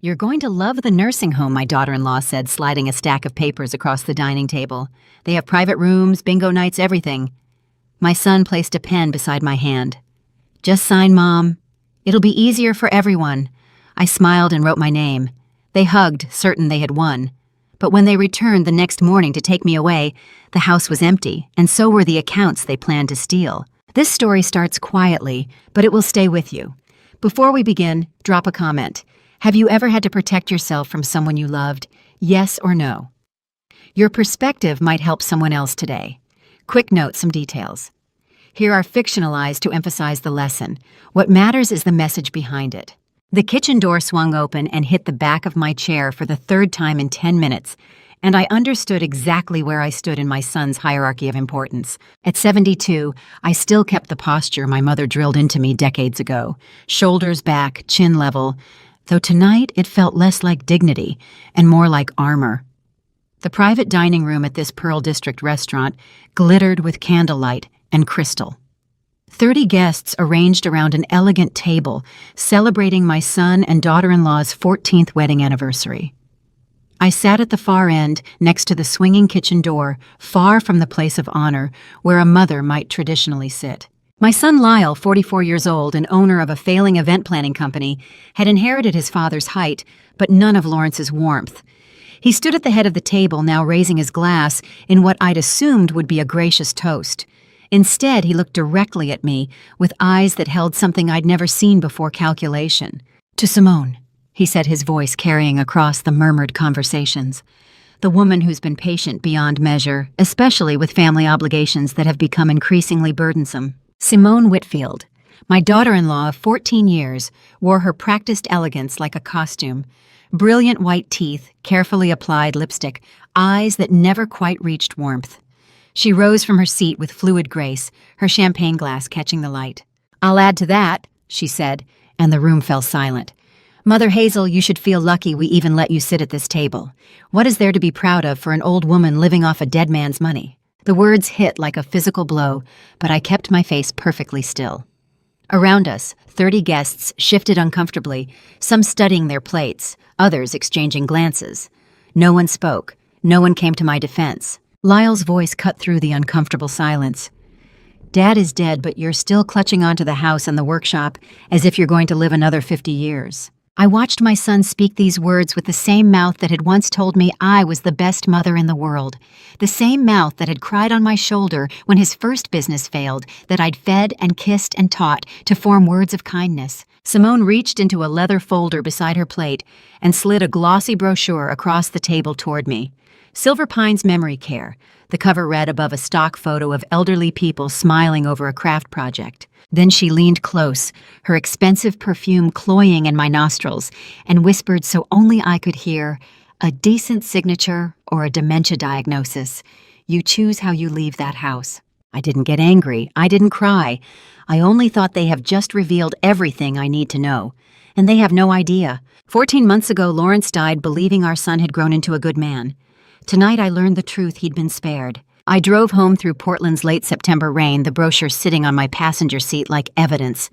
"You're going to love the nursing home," my daughter-in-law said, sliding a stack of papers across the dining table. "They have private rooms, bingo nights, everything." My son placed a pen beside my hand. "Just sign, Mom. It'll be easier for everyone." I smiled and wrote my name. They hugged, certain they had won. But when they returned the next morning to take me away, the house was empty, and so were the accounts they planned to steal. This story starts quietly, but it will stay with you. Before we begin, drop a comment. Have you ever had to protect yourself from someone you loved? Yes or no? Your perspective might help someone else today. Quick note, some details. Here are fictionalized to emphasize the lesson. What matters is the message behind it. The kitchen door swung open and hit the back of my chair for the third time in 10 minutes, and I understood exactly where I stood in my son's hierarchy of importance. At 72, I still kept the posture my mother drilled into me decades ago. Shoulders back, chin level, though tonight it felt less like dignity and more like armor. The private dining room at this Pearl District restaurant glittered with candlelight and crystal. 30 guests arranged around an elegant table, celebrating my son and daughter-in-law's 14th wedding anniversary. I sat at the far end, next to the swinging kitchen door, far from the place of honor, where a mother might traditionally sit. My son Lyle, 44 years old and owner of a failing event planning company, had inherited his father's height, but none of Lawrence's warmth. He stood at the head of the table, now raising his glass in what I'd assumed would be a gracious toast. Instead, he looked directly at me, with eyes that held something I'd never seen before: calculation. "To Simone," he said, his voice carrying across the murmured conversations. "The woman who's been patient beyond measure, especially with family obligations that have become increasingly burdensome. Simone Whitfield, my daughter-in-law of 14 years, wore her practiced elegance like a costume. Brilliant white teeth, carefully applied lipstick, eyes that never quite reached warmth. She rose from her seat with fluid grace, her champagne glass catching the light. "I'll add to that," she said, and the room fell silent. "Mother Hazel, you should feel lucky we even let you sit at this table. What is there to be proud of for an old woman living off a dead man's money?" The words hit like a physical blow, but I kept my face perfectly still. Around us, 30 guests shifted uncomfortably, some studying their plates, others exchanging glances. No one spoke. No one came to my defense. Lyle's voice cut through the uncomfortable silence. "Dad is dead, but you're still clutching onto the house and the workshop as if you're going to live another 50 years. I watched my son speak these words with the same mouth that had once told me I was the best mother in the world. The same mouth that had cried on my shoulder when his first business failed, that I'd fed and kissed and taught to form words of kindness." Simone reached into a leather folder beside her plate and slid a glossy brochure across the table toward me. "Silver Pines Memory Care," the cover read above a stock photo of elderly people smiling over a craft project. Then she leaned close, her expensive perfume cloying in my nostrils, and whispered so only I could hear, "A decent signature or a dementia diagnosis. You choose how you leave that house." I didn't get angry. I didn't cry. I only thought they have just revealed everything I need to know. And they have no idea. 14 months ago, Lawrence died believing our son had grown into a good man. Tonight I learned the truth: he'd been spared. I drove home through Portland's late September rain, the brochure sitting on my passenger seat like evidence.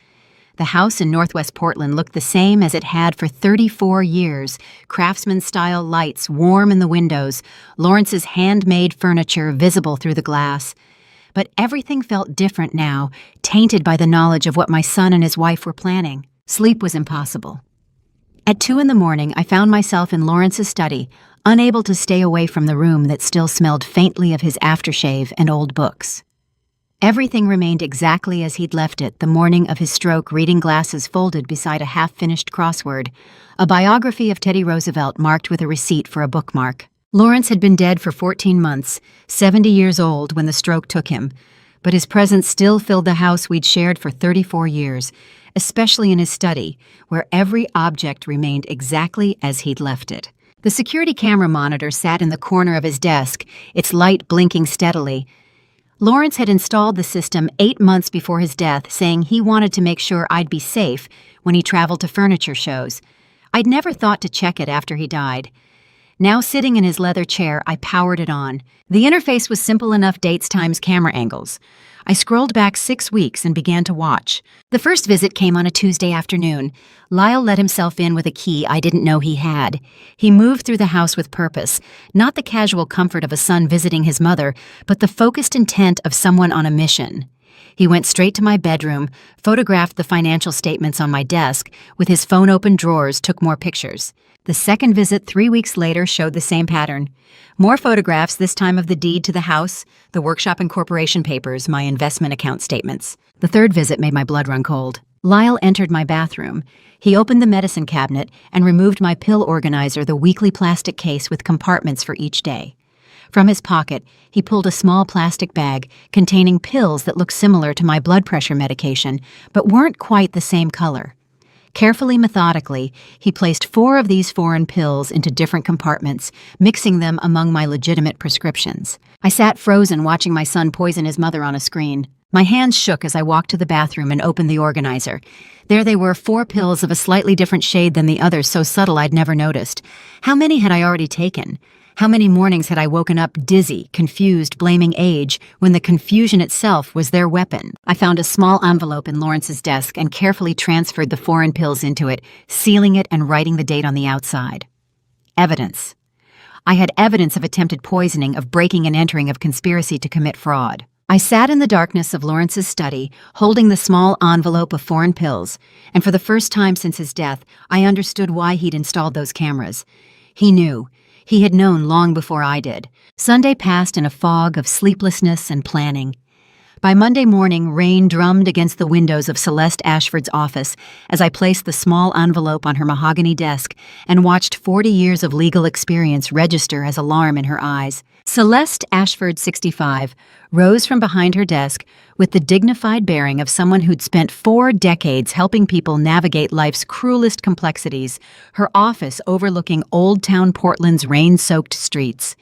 The house in northwest Portland looked the same as it had for 34 years, craftsman-style lights warm in the windows, Lawrence's handmade furniture visible through the glass. But everything felt different now, tainted by the knowledge of what my son and his wife were planning. Sleep was impossible. At 2 a.m, I found myself in Lawrence's study, unable to stay away from the room that still smelled faintly of his aftershave and old books. Everything remained exactly as he'd left it the morning of his stroke, reading glasses folded beside a half-finished crossword, a biography of Teddy Roosevelt marked with a receipt for a bookmark. Lawrence had been dead for 14 months, 70 years old when the stroke took him, but his presence still filled the house we'd shared for 34 years, especially in his study, where every object remained exactly as he'd left it. The security camera monitor sat in the corner of his desk, its light blinking steadily. Lawrence had installed the system 8 months before his death, saying he wanted to make sure I'd be safe when he traveled to furniture shows. I'd never thought to check it after he died. Now sitting in his leather chair, I powered it on. The interface was simple enough: dates times camera angles. I scrolled back 6 weeks and began to watch. The first visit came on a Tuesday afternoon. Lyle let himself in with a key I didn't know he had. He moved through the house with purpose, not the casual comfort of a son visiting his mother, but the focused intent of someone on a mission. He went straight to my bedroom, photographed the financial statements on my desk, with his phone open drawers, took more pictures. The second visit 3 weeks later showed the same pattern. More photographs, this time of the deed to the house, the workshop incorporation papers, my investment account statements. The third visit made my blood run cold. Lyle entered my bathroom. He opened the medicine cabinet and removed my pill organizer, the weekly plastic case with compartments for each day. From his pocket, he pulled a small plastic bag containing pills that looked similar to my blood pressure medication, but weren't quite the same color. Carefully, methodically, he placed 4 of these foreign pills into different compartments, mixing them among my legitimate prescriptions. I sat frozen watching my son poison his mother on a screen. My hands shook as I walked to the bathroom and opened the organizer. There they were, 4 pills of a slightly different shade than the others, so subtle I'd never noticed. How many had I already taken? How many mornings had I woken up dizzy, confused, blaming age, when the confusion itself was their weapon? I found a small envelope in Lawrence's desk and carefully transferred the foreign pills into it, sealing it and writing the date on the outside. Evidence. I had evidence of attempted poisoning, of breaking and entering, of conspiracy to commit fraud. I sat in the darkness of Lawrence's study, holding the small envelope of foreign pills, and for the first time since his death, I understood why he'd installed those cameras. He knew. He had known long before I did. Sunday passed in a fog of sleeplessness and planning. By Monday morning, rain drummed against the windows of Celeste Ashford's office as I placed the small envelope on her mahogany desk and watched 40 years of legal experience register as alarm in her eyes. Celeste Ashford, 65, rose from behind her desk with the dignified bearing of someone who'd spent 4 decades helping people navigate life's cruelest complexities, her office overlooking Old Town Portland's rain-soaked streets.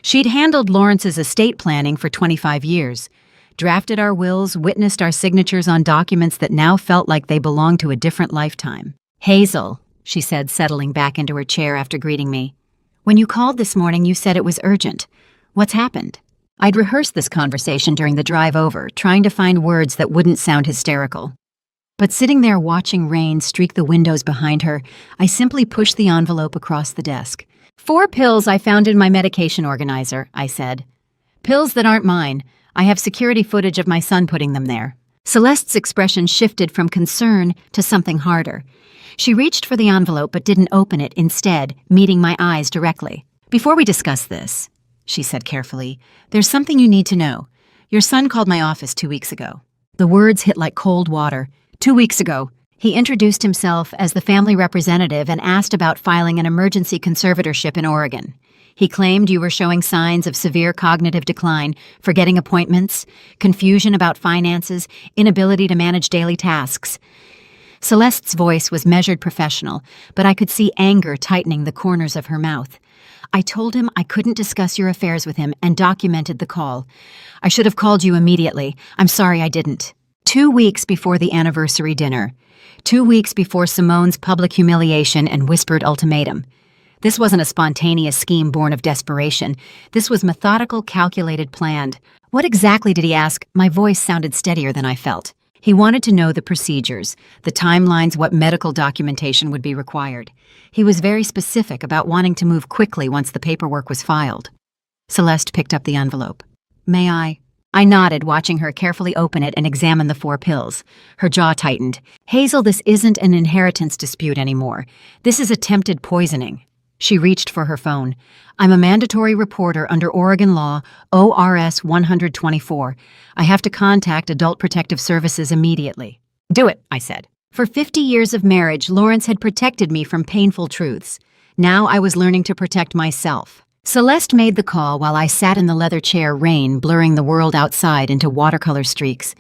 She'd handled Lawrence's estate planning for 25 years, drafted our wills, witnessed our signatures on documents that now felt like they belonged to a different lifetime. "Hazel," she said, settling back into her chair after greeting me. "When you called this morning, you said it was urgent. What's happened?" I'd rehearsed this conversation during the drive over, trying to find words that wouldn't sound hysterical. But sitting there watching rain streak the windows behind her, I simply pushed the envelope across the desk. 4 pills I found in my medication organizer," I said. "Pills that aren't mine. I have security footage of my son putting them there." Celeste's expression shifted from concern to something harder. She reached for the envelope but didn't open it, instead, meeting my eyes directly. "Before we discuss this," she said carefully, "there's something you need to know. Your son called my office 2 weeks ago." The words hit like cold water. 2 weeks ago. He introduced himself as the family representative and asked about filing an emergency conservatorship in Oregon. He claimed you were showing signs of severe cognitive decline, forgetting appointments, confusion about finances, inability to manage daily tasks. Celeste's voice was measured, professional, but I could see anger tightening the corners of her mouth. "I told him I couldn't discuss your affairs with him and documented the call. I should have called you immediately. I'm sorry I didn't." 2 weeks before the anniversary dinner. 2 weeks before Simone's public humiliation and whispered ultimatum. This wasn't a spontaneous scheme born of desperation. This was methodical, calculated, planned. "What exactly did he ask?" My voice sounded steadier than I felt. He wanted to know the procedures, the timelines, what medical documentation would be required. He was very specific about wanting to move quickly once the paperwork was filed. Celeste picked up the envelope. "May I?" I nodded, watching her carefully open it and examine the 4 pills. Her jaw tightened. "Hazel, this isn't an inheritance dispute anymore. This is attempted poisoning." She reached for her phone. "I'm a mandatory reporter under Oregon law, ORS 124. I have to contact Adult Protective Services immediately." "Do it," I said. For 50 years of marriage, Lawrence had protected me from painful truths. Now I was learning to protect myself. Celeste made the call while I sat in the leather chair, rain blurring the world outside into watercolor streaks.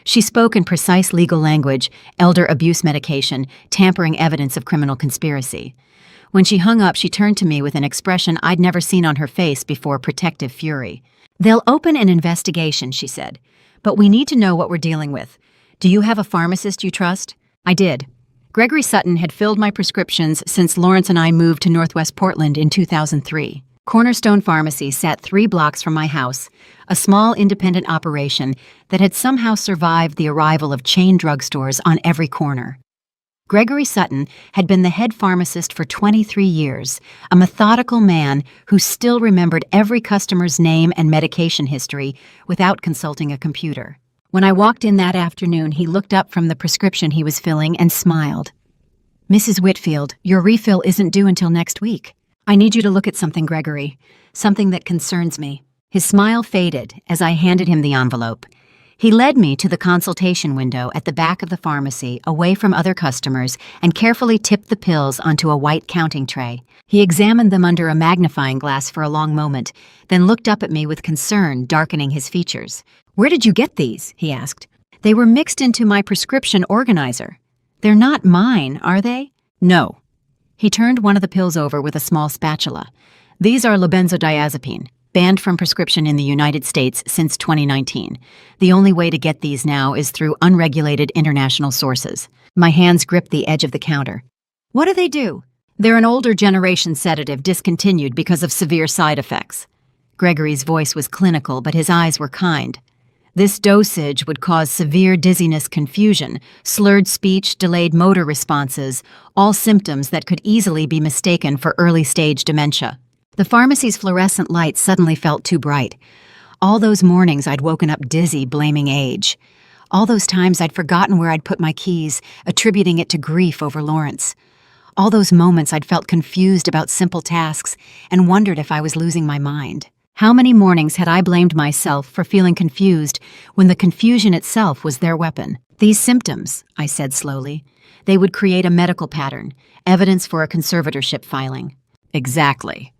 She spoke in precise legal language, elder abuse medication, tampering evidence of criminal conspiracy. When she hung up, she turned to me with an expression I'd never seen on her face before: protective fury. "They'll open an investigation," she said. "But we need to know what we're dealing with. Do you have a pharmacist you trust?" I did. Gregory Sutton had filled my prescriptions since Lawrence and I moved to Northwest Portland in 2003. Cornerstone Pharmacy sat 3 blocks from my house, a small independent operation that had somehow survived the arrival of chain drugstores on every corner. Gregory Sutton had been the head pharmacist for 23 years, a methodical man who still remembered every customer's name and medication history without consulting a computer. When I walked in that afternoon, he looked up from the prescription he was filling and smiled. "Mrs. Whitfield, your refill isn't due until next week. I need you to look at something, Gregory, something that concerns me." His smile faded as I handed him the envelope. He led me to the consultation window at the back of the pharmacy, away from other customers, and carefully tipped the pills onto a white counting tray. He examined them under a magnifying glass for a long moment, then looked up at me with concern darkening his features. "Where did you get these?" he asked. "They were mixed into my prescription organizer. They're not mine, are they?" "No." He turned one of the pills over with a small spatula. "These are lobenzodiazepine, banned from prescription in the United States since 2019. The only way to get these now is through unregulated international sources." My hands gripped the edge of the counter. "What do they do?" "They're an older generation sedative discontinued because of severe side effects." Gregory's voice was clinical, but his eyes were kind. "This dosage would cause severe dizziness, confusion, slurred speech, delayed motor responses, all symptoms that could easily be mistaken for early-stage dementia." The pharmacy's fluorescent light suddenly felt too bright. All those mornings I'd woken up dizzy, blaming age. All those times I'd forgotten where I'd put my keys, attributing it to grief over Lawrence. All those moments I'd felt confused about simple tasks and wondered if I was losing my mind. How many mornings had I blamed myself for feeling confused when the confusion itself was their weapon? "These symptoms," I said slowly, "they would create a medical pattern, evidence for a conservatorship filing." "Exactly."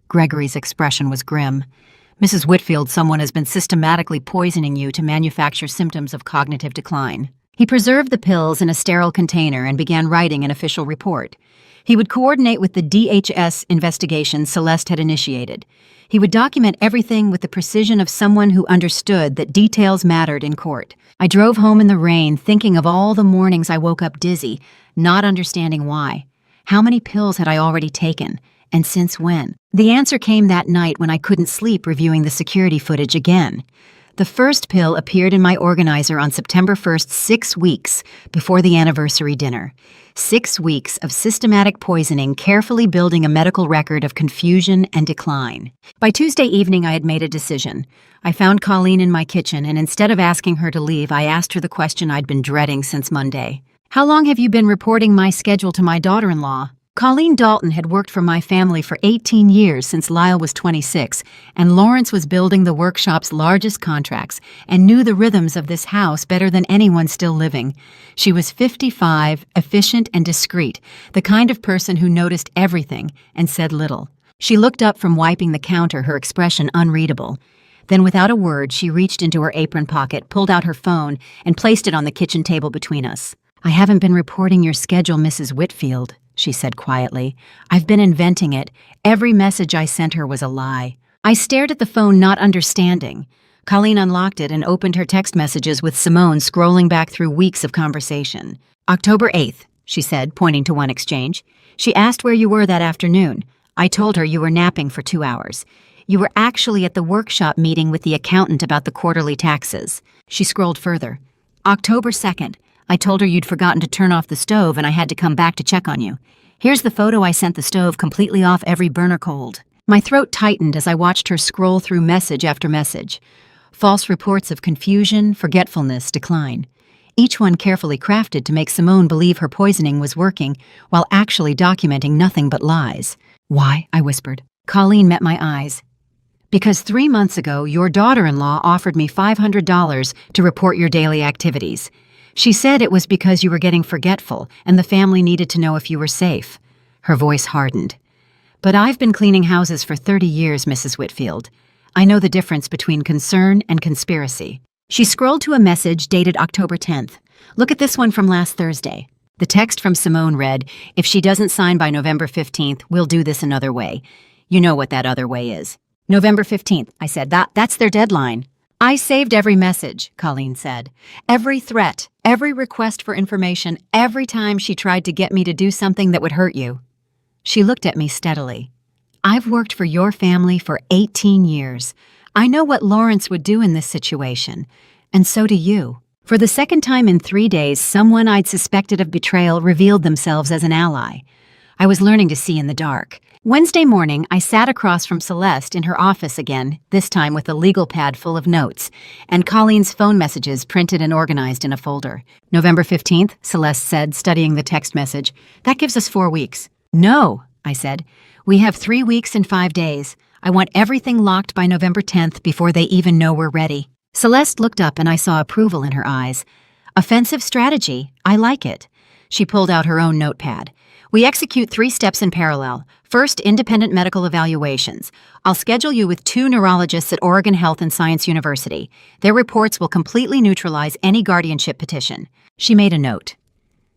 Gregory's expression was grim. "Mrs. Whitfield, someone has been systematically poisoning you to manufacture symptoms of cognitive decline." He preserved the pills in a sterile container and began writing an official report. He would coordinate with the DHS investigation Celeste had initiated. He would document everything with the precision of someone who understood that details mattered in court. I drove home in the rain, thinking of all the mornings I woke up dizzy, not understanding why. How many pills had I already taken? And since when? The answer came that night when I couldn't sleep reviewing the security footage again. The first pill appeared in my organizer on September 1st, 6 weeks before the anniversary dinner. 6 weeks of systematic poisoning, carefully building a medical record of confusion and decline. By Tuesday evening, I had made a decision. I found Colleen in my kitchen, and instead of asking her to leave, I asked her the question I'd been dreading since Monday. "How long have you been reporting my schedule to my daughter-in-law?" Colleen Dalton had worked for my family for 18 years since Lyle was 26, and Lawrence was building the workshop's largest contracts and knew the rhythms of this house better than anyone still living. She was 55, efficient and discreet, the kind of person who noticed everything and said little. She looked up from wiping the counter, her expression unreadable. Then without a word, she reached into her apron pocket, pulled out her phone, and placed it on the kitchen table between us. "I haven't been reporting your schedule, Mrs. Whitfield," she said quietly. "I've been inventing it. Every message I sent her was a lie." I stared at the phone, not understanding. Colleen unlocked it and opened her text messages with Simone scrolling back through weeks of conversation. "October 8th, she said, pointing to one exchange. "She asked where you were that afternoon. I told her you were napping for 2 hours. You were actually at the workshop meeting with the accountant about the quarterly taxes." She scrolled further. "October 2nd. I told her you'd forgotten to turn off the stove and I had to come back to check on you. Here's the photo I sent the stove completely off, every burner cold." My throat tightened as I watched her scroll through message after message. False reports of confusion, forgetfulness, decline. Each one carefully crafted to make Simone believe her poisoning was working while actually documenting nothing but lies. "Why?" I whispered. Colleen met my eyes. "Because 3 months ago, your daughter-in-law offered me $500 to report your daily activities. She said it was because you were getting forgetful and the family needed to know if you were safe." Her voice hardened. "But I've been cleaning houses for 30 years, Mrs. Whitfield. I know the difference between concern and conspiracy." She scrolled to a message dated October 10th. "Look at this one from last Thursday." The text from Simone read, "If she doesn't sign by November 15th, we'll do this another way. You know what that other way is." "November 15th, I said. That's their deadline." I saved every message, Colleen said. Every threat, every request for information, every time she tried to get me to do something that would hurt you. She looked at me steadily. I've worked for your family for 18 years. I know what Lawrence would do in this situation, and so do you. For the second time in 3 days, someone I'd suspected of betrayal revealed themselves as an ally. I was learning to see in the dark. Wednesday morning, I sat across from Celeste in her office again, this time with a legal pad full of notes, and Colleen's phone messages printed and organized in a folder. November 15th, Celeste said, studying the text message. That gives us 4 weeks. No, I said. We have 3 weeks and 5 days. I want everything locked by November 10th before they even know we're ready. Celeste looked up and I saw approval in her eyes. Offensive strategy. I like it. She pulled out her own notepad. We execute 3 steps in parallel. First, independent medical evaluations. I'll schedule you with 2 neurologists at Oregon Health and Science University. Their reports will completely neutralize any guardianship petition. She made a note.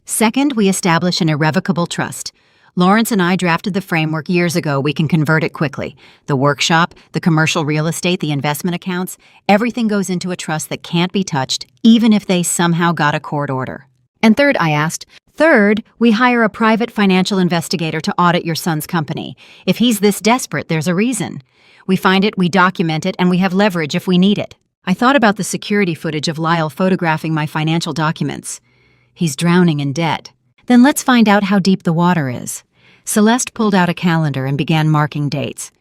Second, we establish an irrevocable trust. Lawrence and I drafted the framework years ago. We can convert it quickly. The workshop, the commercial real estate, the investment accounts, everything goes into a trust that can't be touched, even if they somehow got a court order. And third, I asked, third, we hire a private financial investigator to audit your son's company. If he's this desperate, there's a reason. We find it, we document it, and we have leverage if we need it. I thought about the security footage of Lyle photographing my financial documents. He's drowning in debt. Then let's find out how deep the water is. Celeste pulled out a calendar and began marking dates.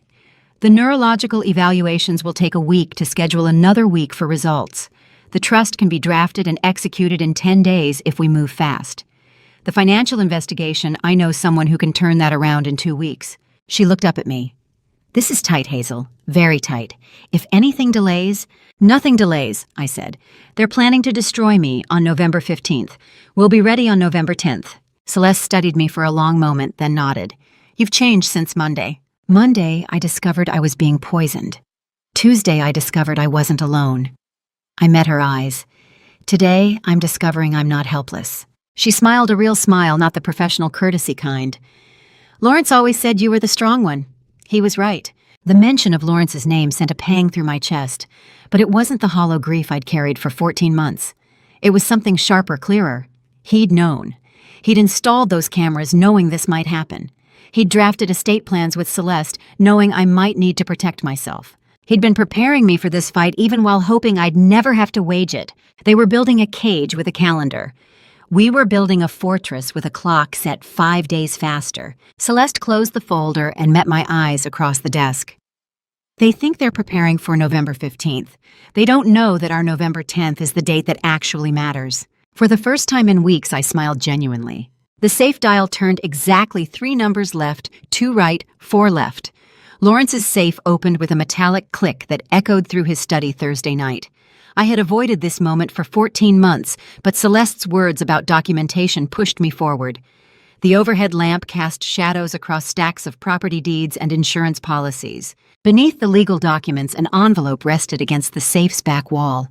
The neurological evaluations will take a week to schedule another week for results. The trust can be drafted and executed in 10 days if we move fast. The financial investigation, I know someone who can turn that around in 2 weeks. She looked up at me. This is tight, Hazel. Very tight. If anything delays... Nothing delays, I said. They're planning to destroy me on November 15th. We'll be ready on November 10th. Celeste studied me for a long moment, then nodded. You've changed since Monday. Monday, I discovered I was being poisoned. Tuesday, I discovered I wasn't alone. I met her eyes. Today, I'm discovering I'm not helpless. She smiled a real smile, not the professional courtesy kind. Lawrence always said you were the strong one. He was right. The mention of Lawrence's name sent a pang through my chest, but it wasn't the hollow grief I'd carried for 14 months. It was something sharper, clearer. He'd known. He'd installed those cameras knowing this might happen. He'd drafted estate plans with Celeste, knowing I might need to protect myself. He'd been preparing me for this fight even while hoping I'd never have to wage it. They were building a cage with a calendar. We were building a fortress with a clock set 5 days faster. Celeste closed the folder and met my eyes across the desk. They think they're preparing for November 15th. They don't know that our November 10th is the date that actually matters. For the first time in weeks, I smiled genuinely. The safe dial turned exactly 3 numbers left, 2 right, 4 left. Lawrence's safe opened with a metallic click that echoed through his study Thursday night. I had avoided this moment for 14 months, but Celeste's words about documentation pushed me forward. The overhead lamp cast shadows across stacks of property deeds and insurance policies. Beneath the legal documents, an envelope rested against the safe's back wall.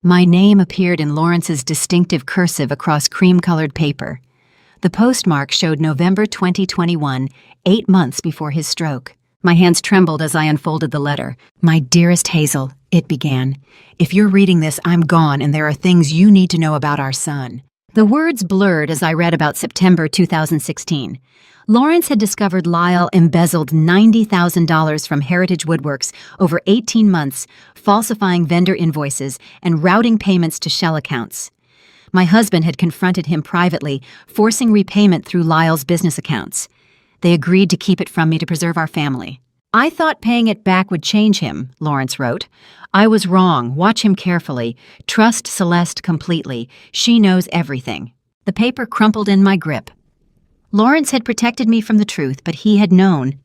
My name appeared in Lawrence's distinctive cursive across cream-colored paper. The postmark showed November 2021, 8 months before his stroke. My hands trembled as I unfolded the letter. My dearest Hazel, it began. If you're reading this, I'm gone and there are things you need to know about our son. The words blurred as I read about September 2016. Lawrence had discovered Lyle embezzled $90,000 from Heritage Woodworks over 18 months, falsifying vendor invoices and routing payments to shell accounts. My husband had confronted him privately, forcing repayment through Lyle's business accounts. They agreed to keep it from me to preserve our family. I thought paying it back would change him, Lawrence wrote. I was wrong. Watch him carefully. Trust Celeste completely. She knows everything. The paper crumpled in my grip. Lawrence had protected me from the truth, but he had known.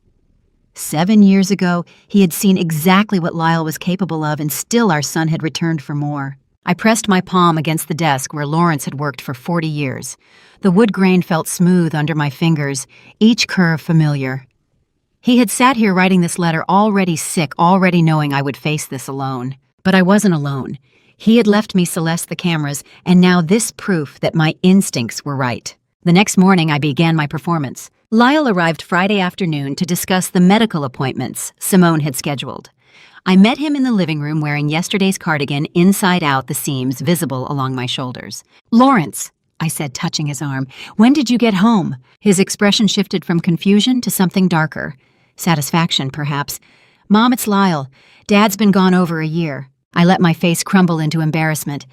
7 years ago, he had seen exactly what Lyle was capable of, and still our son had returned for more. I pressed my palm against the desk where Lawrence had worked for 40 years. The wood grain felt smooth under my fingers, each curve familiar. He had sat here writing this letter already sick, already knowing I would face this alone. But I wasn't alone. He had left me Celeste the cameras, and now this proof that my instincts were right. The next morning, I began my performance. Lyle arrived Friday afternoon to discuss the medical appointments Simone had scheduled. I met him in the living room wearing yesterday's cardigan inside out, the seams visible along my shoulders. "Lawrence," I said, touching his arm, "when did you get home?" His expression shifted from confusion to something darker. Satisfaction, perhaps. "Mom, it's Lyle. Dad's been gone over a year." I let my face crumble into embarrassment.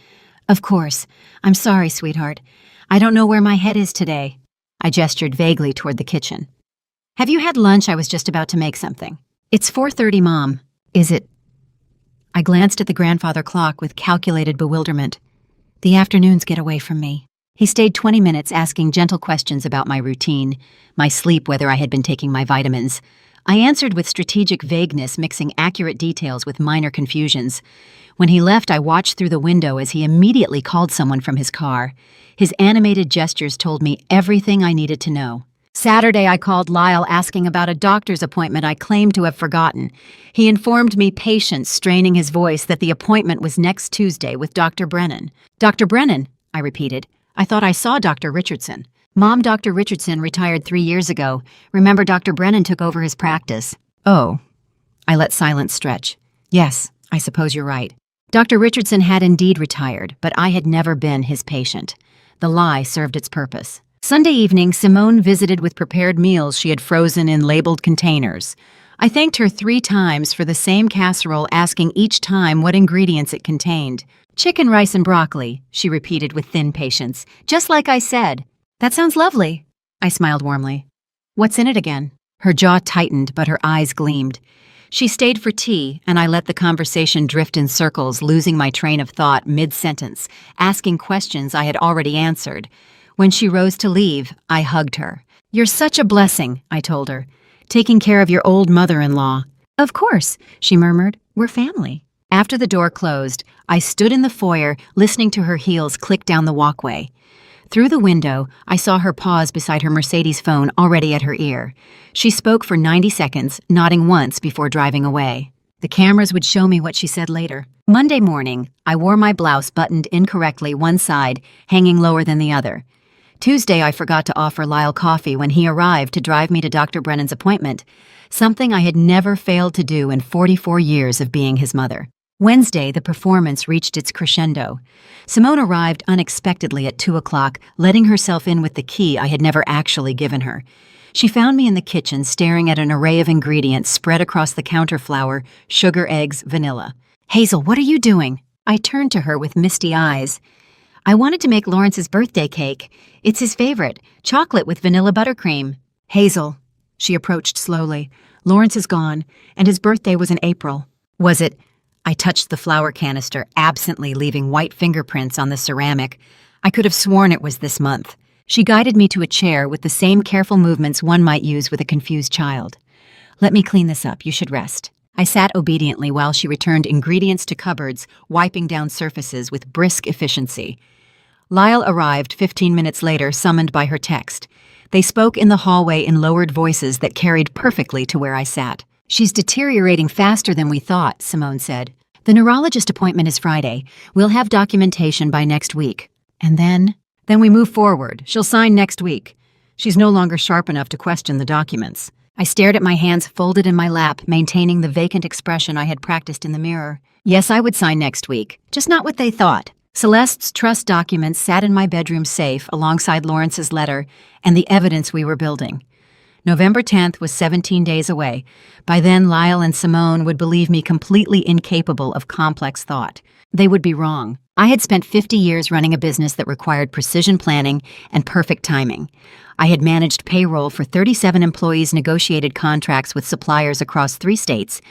"Of course. I'm sorry, sweetheart. I don't know where my head is today." I gestured vaguely toward the kitchen. "Have you had lunch? I was just about to make something." "It's 4:30, Mom." "Is it?" I glanced at the grandfather clock with calculated bewilderment. The afternoons get away from me. He stayed 20 minutes asking gentle questions about my routine, my sleep, whether I had been taking my vitamins. I answered with strategic vagueness, mixing accurate details with minor confusions. When he left, I watched through the window as he immediately called someone from his car. His animated gestures told me everything I needed to know. Saturday, I called Lyle asking about a doctor's appointment I claimed to have forgotten. He informed me, patience straining his voice, that the appointment was next Tuesday with Dr. Brennan. "Dr. Brennan?" I repeated. "I thought I saw Dr. Richardson." "Mom, Dr. Richardson retired 3 years ago. Remember, Dr. Brennan took over his practice." "Oh." I let silence stretch. "Yes, I suppose you're right." Dr. Richardson had indeed retired, but I had never been his patient. The lie served its purpose. Sunday evening, Simone visited with prepared meals she had frozen in labeled containers. I thanked her 3 times for the same casserole, asking each time what ingredients it contained. "Chicken, rice, and broccoli," she repeated with thin patience. "Just like I said." "That sounds lovely." I smiled warmly. "What's in it again?" Her jaw tightened, but her eyes gleamed. She stayed for tea, and I let the conversation drift in circles, losing my train of thought mid-sentence, asking questions I had already answered. When she rose to leave, I hugged her. "You're such a blessing," I told her. "Taking care of your old mother-in-law." "Of course," she murmured. "We're family." After the door closed, I stood in the foyer, listening to her heels click down the walkway. Through the window, I saw her pause beside her Mercedes phone already at her ear. She spoke for 90 seconds, nodding once before driving away. The cameras would show me what she said later. Monday morning, I wore my blouse buttoned incorrectly one side, hanging lower than the other. Tuesday, I forgot to offer Lyle coffee when he arrived to drive me to Dr. Brennan's appointment, something I had never failed to do in 44 years of being his mother. Wednesday, the performance reached its crescendo. Simone arrived unexpectedly at 2 o'clock, letting herself in with the key I had never actually given her. She found me in the kitchen, staring at an array of ingredients spread across the counter: flour, sugar, eggs, vanilla. "Hazel, what are you doing?" I turned to her with misty eyes. "I wanted to make Lawrence's birthday cake. It's his favorite, chocolate with vanilla buttercream." "Hazel," she approached slowly, "Lawrence is gone, and his birthday was in April." "Was it?" I touched the flour canister, absently leaving white fingerprints on the ceramic. I could have sworn it was this month. She guided me to a chair with the same careful movements one might use with a confused child. "Let me clean this up. You should rest." I sat obediently while she returned ingredients to cupboards, wiping down surfaces with brisk efficiency. Lyle arrived 15 minutes later, summoned by her text. They spoke in the hallway in lowered voices that carried perfectly to where I sat. "She's deteriorating faster than we thought," Simone said. "The neurologist appointment is Friday. We'll have documentation by next week." "And then?" "Then we move forward. She'll sign next week. She's no longer sharp enough to question the documents." I stared at my hands folded in my lap, maintaining the vacant expression I had practiced in the mirror. Yes, I would sign next week, just not what they thought. Celeste's trust documents sat in my bedroom safe alongside Lawrence's letter and the evidence we were building. November 10th was 17 days away. By then, Lyle and Simone would believe me completely incapable of complex thought. They would be wrong. I had spent 50 years running a business that required precision planning and perfect timing. I had managed payroll for 37 employees, negotiated contracts with suppliers across 3 states,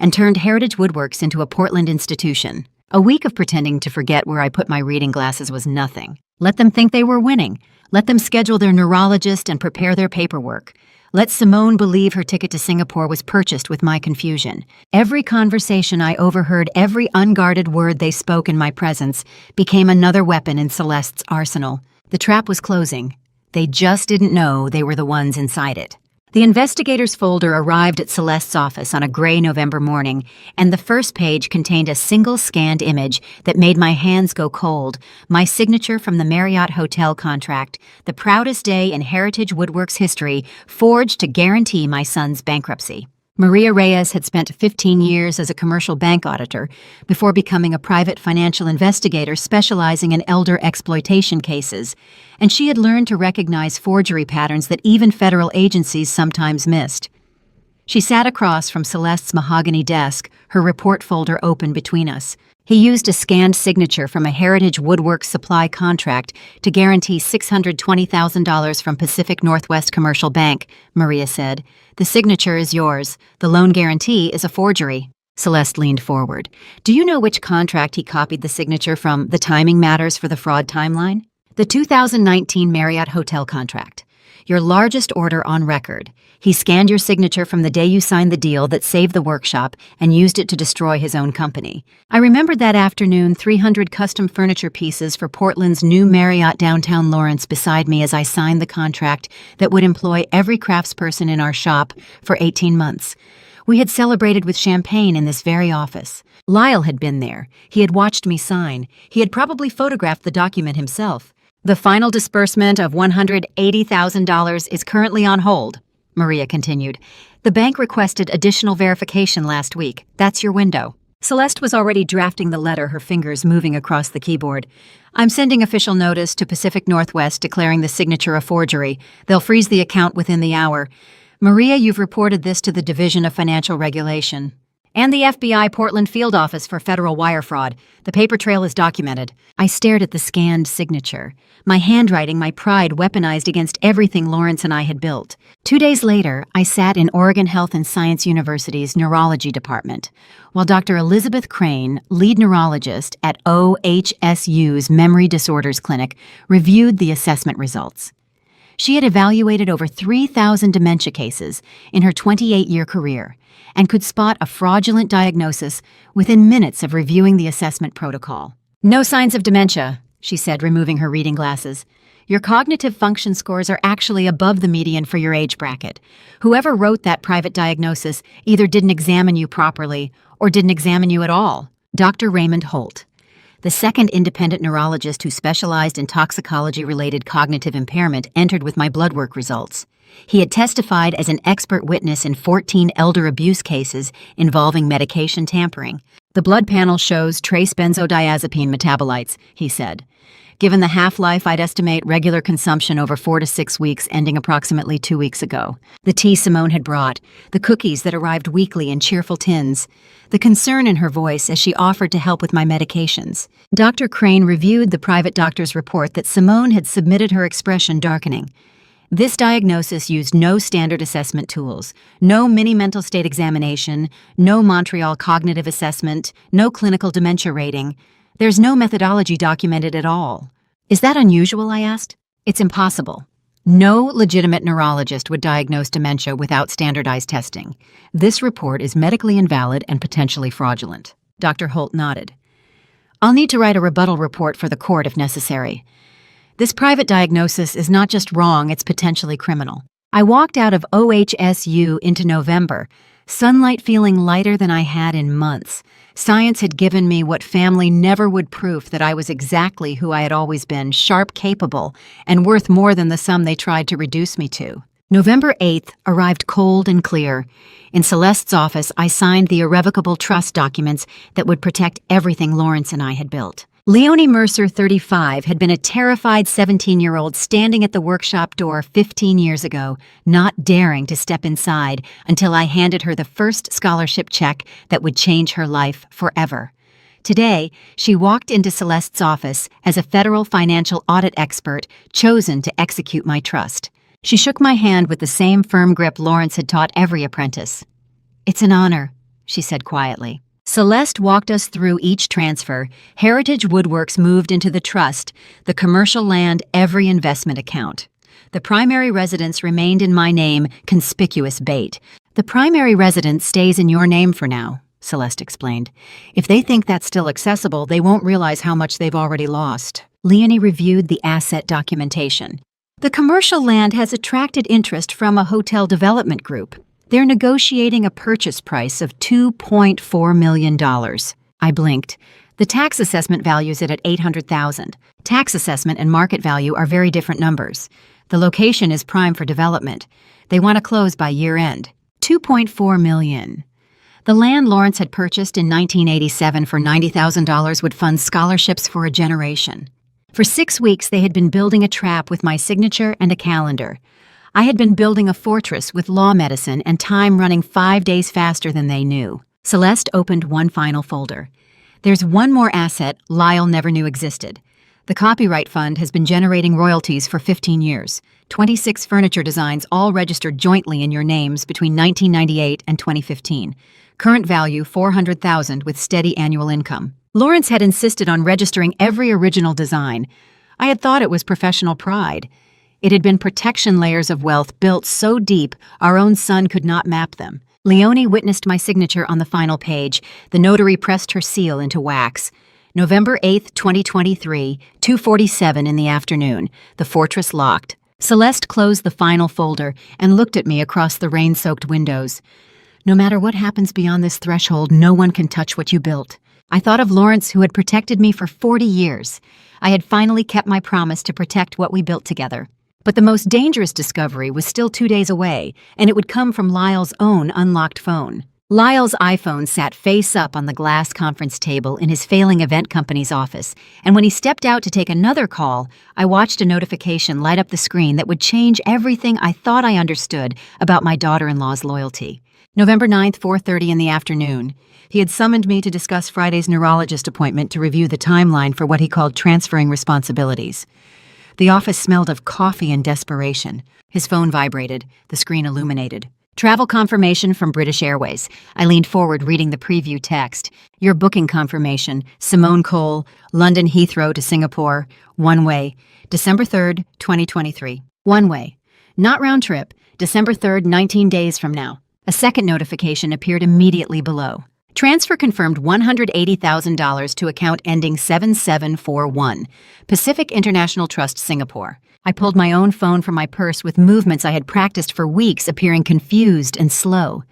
and turned Heritage Woodworks into a Portland institution. A week of pretending to forget where I put my reading glasses was nothing. Let them think they were winning. Let them schedule their neurologist and prepare their paperwork. Let Simone believe her ticket to Singapore was purchased with my confusion. Every conversation I overheard, every unguarded word they spoke in my presence, became another weapon in Celeste's arsenal. The trap was closing. They just didn't know they were the ones inside it. The investigator's folder arrived at Celeste's office on a gray November morning, and the first page contained a single scanned image that made my hands go cold, my signature from the Marriott Hotel contract, the proudest day in Heritage Woodworks history, forged to guarantee my son's bankruptcy. Maria Reyes had spent 15 years as a commercial bank auditor before becoming a private financial investigator specializing in elder exploitation cases, and she had learned to recognize forgery patterns that even federal agencies sometimes missed. She sat across from Celeste's mahogany desk, her report folder open between us. He used a scanned signature from a Heritage Woodworks supply contract to guarantee $620,000 from Pacific Northwest Commercial Bank, Maria said. The signature is yours. The loan guarantee is a forgery. Celeste leaned forward. Do you know which contract he copied the signature from? The timing matters for the fraud timeline? The 2019 Marriott Hotel contract. Your largest order on record. He scanned your signature from the day you signed the deal that saved the workshop and used it to destroy his own company. I remembered that afternoon 300 custom furniture pieces for Portland's new Marriott downtown Lawrence beside me as I signed the contract that would employ every craftsperson in our shop for 18 months. We had celebrated with champagne in this very office. Lyle had been there. He had watched me sign. He had probably photographed the document himself. The final disbursement of $180,000 is currently on hold, Maria continued. The bank requested additional verification last week. That's your window. Celeste was already drafting the letter, her fingers moving across the keyboard. I'm sending official notice to Pacific Northwest declaring the signature a forgery. They'll freeze the account within the hour. Maria, you've reported this to the Division of Financial Regulation and the FBI Portland Field Office for Federal Wire Fraud. The paper trail is documented. I stared at the scanned signature, my handwriting, my pride weaponized against everything Lawrence and I had built. 2 days later, I sat in Oregon Health and Science University's neurology department, while Dr. Elizabeth Crane, lead neurologist at OHSU's Memory Disorders Clinic, reviewed the assessment results. She had evaluated over 3,000 dementia cases in her 28-year career and could spot a fraudulent diagnosis within minutes of reviewing the assessment protocol. No signs of dementia, she said, removing her reading glasses. Your cognitive function scores are actually above the median for your age bracket. Whoever wrote that private diagnosis either didn't examine you properly or didn't examine you at all. Dr. Raymond Holt, the second independent neurologist who specialized in toxicology-related cognitive impairment, entered with my blood work results. He had testified as an expert witness in 14 elder abuse cases involving medication tampering. The blood panel shows trace benzodiazepine metabolites, he said. Given the half-life, I'd estimate regular consumption over 4 to 6 weeks, ending approximately 2 weeks ago. The tea Simone had brought, the cookies that arrived weekly in cheerful tins, the concern in her voice as she offered to help with my medications. Dr. Crane reviewed the private doctor's report that Simone had submitted, her expression darkening. This diagnosis used no standard assessment tools, no mini mental state examination, no Montreal cognitive assessment, no clinical dementia rating. There's no methodology documented at all. Is that unusual, I asked? It's impossible. No legitimate neurologist would diagnose dementia without standardized testing. This report is medically invalid and potentially fraudulent. Dr. Holt nodded. I'll need to write a rebuttal report for the court if necessary. This private diagnosis is not just wrong, it's potentially criminal. I walked out of OHSU into November, sunlight feeling lighter than I had in months. Science had given me what family never would, proof that I was exactly who I had always been, sharp, capable, and worth more than the sum they tried to reduce me to. November 8th arrived cold and clear. In Celeste's office, I signed the irrevocable trust documents that would protect everything Lawrence and I had built. Leonie Mercer, 35, had been a terrified 17-year-old standing at the workshop door 15 years ago, not daring to step inside until I handed her the first scholarship check that would change her life forever. Today, she walked into Celeste's office as a federal financial audit expert chosen to execute my trust. She shook my hand with the same firm grip Lawrence had taught every apprentice. "It's an honor," she said quietly. Celeste walked us through each transfer. Heritage Woodworks moved into the trust, the commercial land, every investment account. The primary residence remained in my name, conspicuous bait. The primary residence stays in your name for now, Celeste explained. If they think that's still accessible, they won't realize how much they've already lost. Leonie reviewed the asset documentation. The commercial land has attracted interest from a hotel development group. They're negotiating a purchase price of $2.4 million. I blinked. The tax assessment values it at $800,000. Tax assessment and market value are very different numbers. The location is prime for development. They want to close by year-end. $2.4 million. The land Lawrence had purchased in 1987 for $90,000 would fund scholarships for a generation. For 6 weeks, they had been building a trap with my signature and a calendar. I had been building a fortress with law medicine and time running 5 days faster than they knew. Celeste opened one final folder. There's one more asset Lyle never knew existed. The Copyright Fund has been generating royalties for 15 years. 26 furniture designs all registered jointly in your names between 1998 and 2015. Current value $400,000 with steady annual income. Lawrence had insisted on registering every original design. I had thought it was professional pride. It had been protection layers of wealth built so deep our own son could not map them. Leonie witnessed my signature on the final page. The notary pressed her seal into wax. November 8, 2023, 2:47 in the afternoon. The fortress locked. Celeste closed the final folder and looked at me across the rain-soaked windows. No matter what happens beyond this threshold, no one can touch what you built. I thought of Lawrence, who had protected me for 40 years. I had finally kept my promise to protect what we built together. But the most dangerous discovery was still 2 days away, and it would come from Lyle's own unlocked phone. Lyle's iPhone sat face up on the glass conference table in his failing event company's office, and when he stepped out to take another call, I watched a notification light up the screen that would change everything I thought I understood about my daughter-in-law's loyalty. November 9th, 4:30 in the afternoon. He had summoned me to discuss Friday's neurologist appointment to review the timeline for what he called transferring responsibilities. The office smelled of coffee and desperation. His phone vibrated, the screen illuminated. Travel confirmation from British Airways. I leaned forward, reading the preview text. Your booking confirmation. Simone Cole, London Heathrow to Singapore. One way. December 3rd, 2023. One way. Not round trip. December 3rd, 19 days from now. A second notification appeared immediately below. Transfer confirmed $180,000 to account ending 7741, Pacific International Trust, Singapore. I pulled my own phone from my purse with movements I had practiced for weeks appearing confused and slow.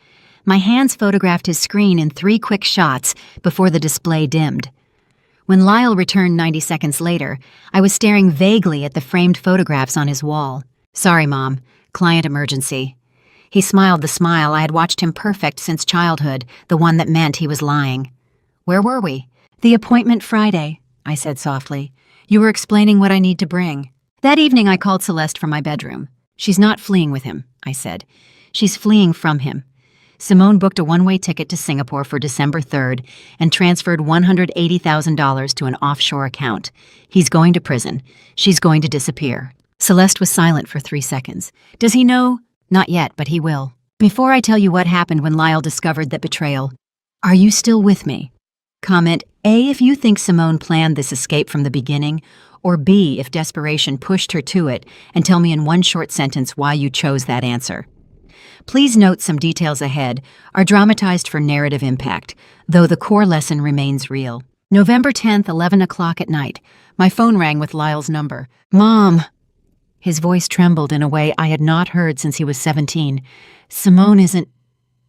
My hands photographed his screen in 3 quick shots before the display dimmed. When Lyle returned 90 seconds later, I was staring vaguely at the framed photographs on his wall. Sorry, Mom. Client emergency. He smiled the smile I had watched him perfect since childhood, the one that meant he was lying. Where were we? The appointment Friday, I said softly. You were explaining what I need to bring. That evening I called Celeste from my bedroom. She's not fleeing with him, I said. She's fleeing from him. Simone booked a one-way ticket to Singapore for December 3rd and transferred $180,000 to an offshore account. He's going to prison. She's going to disappear. Celeste was silent for 3 seconds. Does he know? Not yet, but he will. Before I tell you what happened when Lyle discovered that betrayal, are you still with me? Comment A if you think Simone planned this escape from the beginning, or B if desperation pushed her to it, and tell me in one short sentence why you chose that answer. Please note some details ahead are dramatized for narrative impact, though the core lesson remains real. November 10th, 11 o'clock at night. My phone rang with Lyle's number. Mom! His voice trembled in a way I had not heard since he was 17. Simone isn't...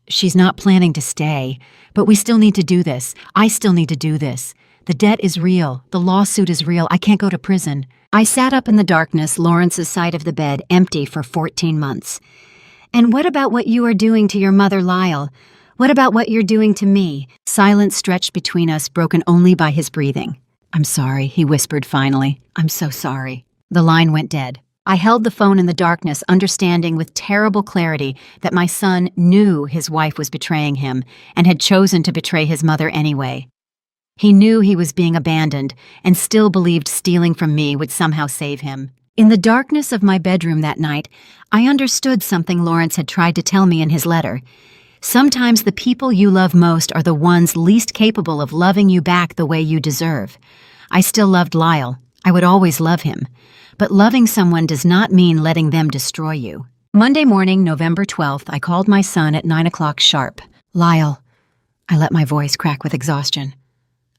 She's not planning to stay. But we still need to do this. I still need to do this. The debt is real. The lawsuit is real. I can't go to prison. I sat up in the darkness, Lawrence's side of the bed, empty for 14 months. And what about what you are doing to your mother, Lyle? What about what you're doing to me? Silence stretched between us, broken only by his breathing. I'm sorry, he whispered finally. I'm so sorry. The line went dead. I held the phone in the darkness, understanding with terrible clarity that my son knew his wife was betraying him and had chosen to betray his mother anyway. He knew he was being abandoned and still believed stealing from me would somehow save him. In the darkness of my bedroom that night, I understood something Lawrence had tried to tell me in his letter. Sometimes the people you love most are the ones least capable of loving you back the way you deserve. I still loved Lyle. I would always love him. But loving someone does not mean letting them destroy you. Monday morning, November 12th, I called my son at 9 o'clock sharp. Lyle. I let my voice crack with exhaustion.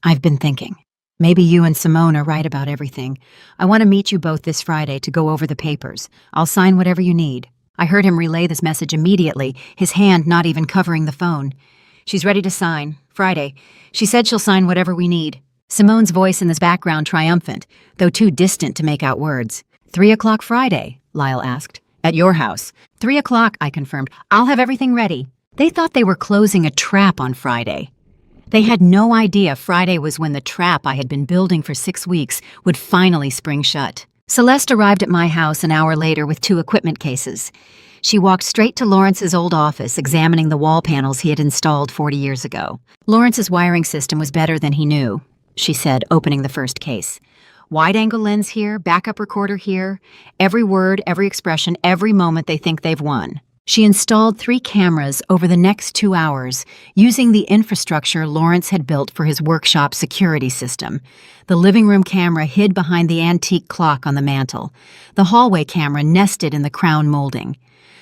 I've been thinking. Maybe you and Simone are right about everything. I want to meet you both this Friday to go over the papers. I'll sign whatever you need. I heard him relay this message immediately, his hand not even covering the phone. She's ready to sign. Friday. She said she'll sign whatever we need. Simone's voice in the background triumphant, though too distant to make out words. 3 o'clock Friday, Lyle asked. At your house. 3 o'clock, I confirmed. I'll have everything ready. They thought they were closing a trap on Friday. They had no idea Friday was when the trap I had been building for 6 weeks would finally spring shut. Celeste arrived at my house an hour later with 2 equipment cases. She walked straight to Lawrence's old office, examining the wall panels he had installed 40 years ago. Lawrence's wiring system was better than he knew, she said, opening the first case. Wide-angle lens here, backup recorder here. Every word, every expression, every moment they think they've won. She installed 3 cameras over the next 2 hours, using the infrastructure Lawrence had built for his workshop security system. The living room camera hid behind the antique clock on the mantel. The hallway camera nested in the crown molding.